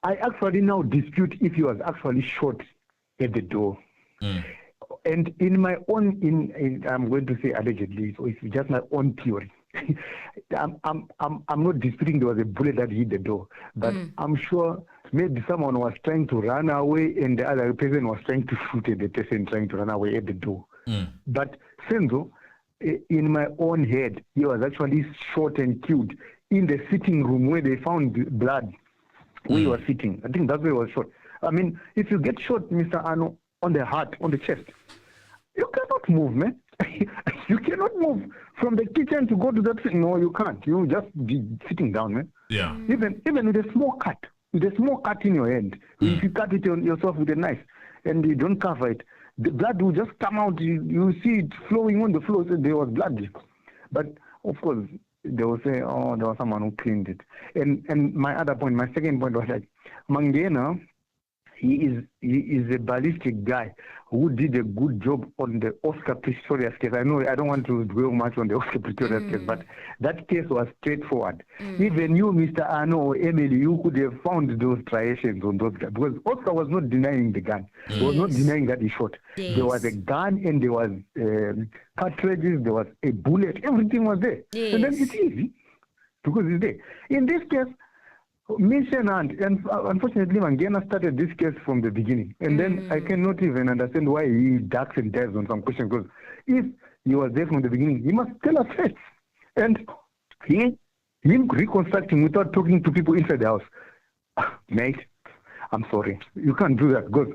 I actually now dispute if he was actually shot at the door. And in my own, I'm going to say allegedly, so it's just my own theory. I'm not disputing there was a bullet that hit the door, but I'm sure maybe someone was trying to run away and the other person was trying to shoot at the person trying to run away at the door. But Senzo, in my own head, he was actually shot and killed in the sitting room where they found blood where he was sitting. I think that's where he was shot. I mean, if you get shot, Mr. Ano, on the heart, on the chest, you cannot move, man. You cannot move from the kitchen to go to that thing. No, you can't. You just be sitting down, man. Yeah. Even with a small cut, in your hand, if you cut it yourself with a knife and you don't cover it, the blood will just come out. You see it flowing on the floor. So there was blood, but of course they will say, "Oh, there was someone who cleaned it." And my second point was like, Mangena, he is a ballistic guy who did a good job on the Oscar Pistorius case. I know I don't want to dwell much on the Oscar Pistorius case, but that case was straightforward. Even you, Mr. Arno or Emily, you could have found those striations on those guys, because Oscar was not denying the gun. He was not denying that he shot. Yes. There was a gun and there was cartridges, there was a bullet, everything was there. Yes. And then it's easy because it's there. In this case, mission and unfortunately Mangena started this case from the beginning, and then I cannot even understand why he ducks and dives on some questions, because if he was there from the beginning, he must tell us first. And him reconstructing without talking to people inside the house, mate, I'm sorry, you can't do that, because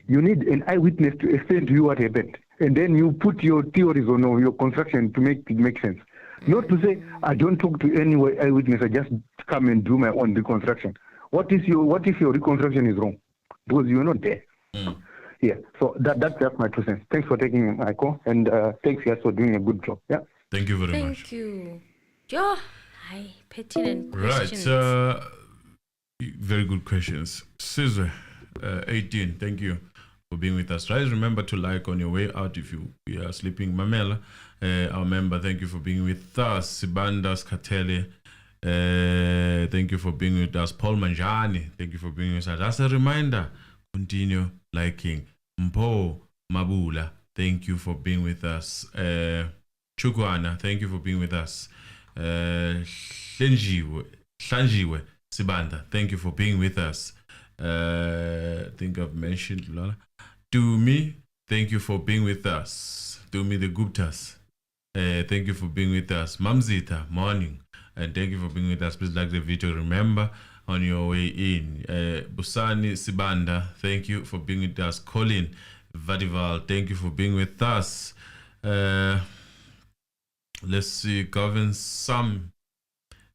you need an eyewitness to explain to you what happened, and then you put your theories on your construction to make it make sense. Not to say I don't talk to any eyewitness, I just come and do my own reconstruction. What if your reconstruction is wrong? Because you're not there. Yeah, so that's just my 2 cents. Thanks for taking my call, and thanks guys for doing a good job. Yeah. Thank you very much. Thank you. Joe, hi, pertinent Right. questions. Very good questions. Caesar, 18, thank you for being with us. Guys, remember to like on your way out if you are sleeping. Mamela, our member, thank you for being with us. Sibandas Katele, thank you for being with us. Paul Manjani, thank you for being with us. As a reminder, continue liking. Mpo Mabula, thank you for being with us. Chukwana, thank you for being with us. Shanjiwe Sibanda, thank you for being with us. I think I've mentioned Lola. Dumi, thank you for being with us. Dumi the Guptas, thank you for being with us. Mamzita, morning, and thank you for being with us. Please like the video. Remember, on your way in, Busani Sibanda, thank you for being with us. Colin Vadival, thank you for being with us. Let's see, Govern Sam,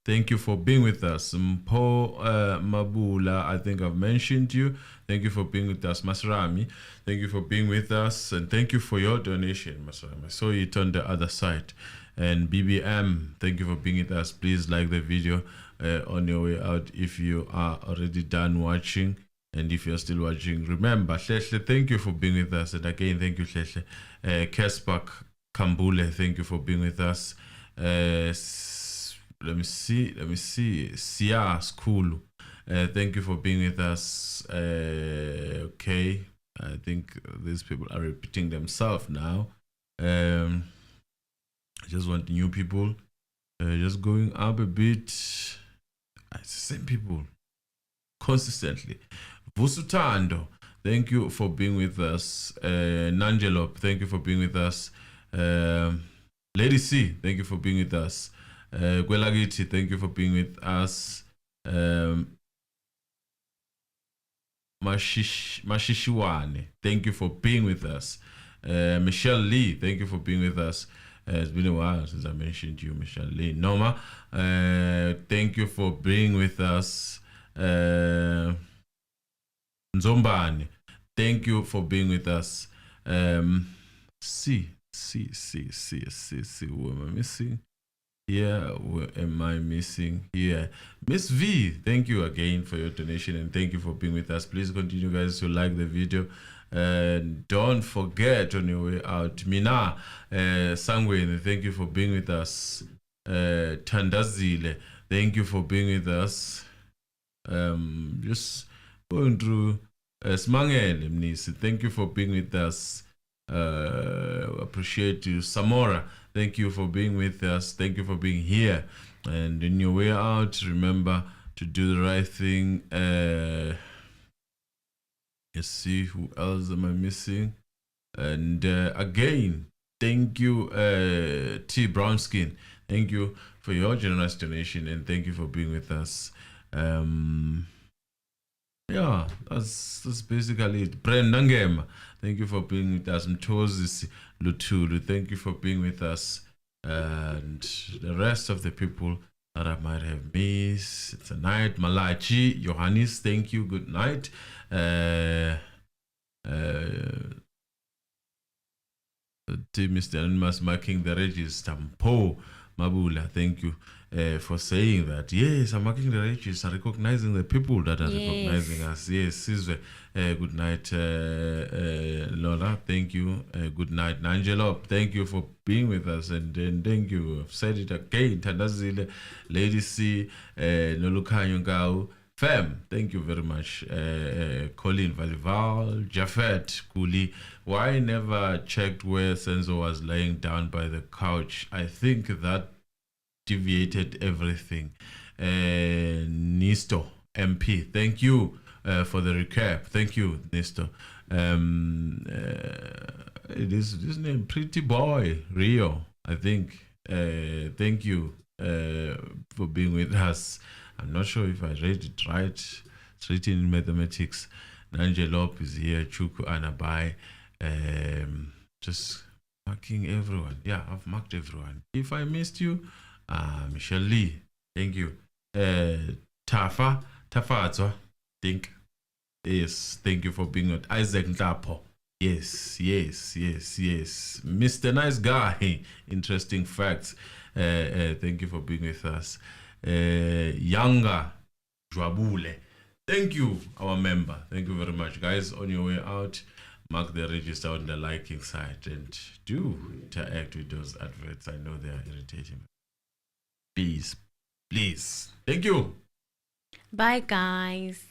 thank you for being with us. Mpo Mabula, I think I've mentioned you. Thank you for being with us. Masrami, thank you for being with us. And thank you for your donation, Masrami. I saw it on the other side. And BBM, thank you for being with us. Please like the video on your way out if you are already done watching. And if you're still watching, remember, Shleshle, thank you for being with us. And again, thank you, Shleshle. Kespak Kambule, thank you for being with us. Let me see. Sia Skulu, thank you for being with us. Okay, I think these people are repeating themselves now. I just want new people. Just going up a bit. It's the same people consistently. Vusutando, thank you for being with us. Nangelop, thank you for being with us. Lady C, thank you for being with us. Gwelagiti, thank you for being with us. Mashishiwane, thank you for being with us. Michelle Lee, thank you for being with us. It's been a while since I mentioned you, Michelle Lee. Noma, thank you for being with us. Nzombane, thank you for being with us. Who am I missing? Yeah, what am I missing here? Miss V, thank you again for your donation, and thank you for being with us. Please continue, guys, to like the video. And don't forget on your way out, Mina Sangwene, thank you for being with us. Tandazile, thank you for being with us. Just going through Smangele Mnisi, thank you for being with us. Appreciate you. Samora, thank you for being with us. Thank you for being here. And in your way out, remember to do the right thing. Let's see, who else am I missing? And again, thank you, T Brownskin. Thank you for your generous donation, and thank you for being with us. Yeah, that's basically it. Brenda Ngema, thank you for being with us. Mtozisi Lutulu, thank you for being with us. And the rest of the people that I might have missed tonight. Malachi, Johannes, thank you. Good night. Mr. Anonymous marking the register. Mpo Mabula, thank you for saying that. Yes, I'm marking the register, recognizing the people that are recognizing us. Yes, Sizwe, good night. Lola, thank you. Good night. Nangelo, thank you for being with us. And then thank you. I've said it again. Tandazile, Lady C, Nolukanyo Ngau. Fam, thank you very much. Colin Valival, Jafet Kuli. Why never checked where Senzo was laying down by the couch? I think that deviated everything. Nisto MP, thank you for the recap. Thank you, Nisto. This name, Pretty Boy Rio, I think. Thank you for being with us. I'm not sure if I read it right. It's written in mathematics. Nangelop is here. Chuku Anabai. Just marking everyone. Yeah, I've marked everyone. If I missed you, Michelle Lee. Thank you. Tafa Atwa. Yes, thank you for being with Isaac Ntapo. Yes. Mr. Nice Guy. Interesting facts. Thank you for being with us. Younger Jwabule. Thank you, our member. Thank you very much, guys. On your way out, mark the register on the liking side and do interact with those adverts. I know they are irritating. Please. Thank you. Bye, guys.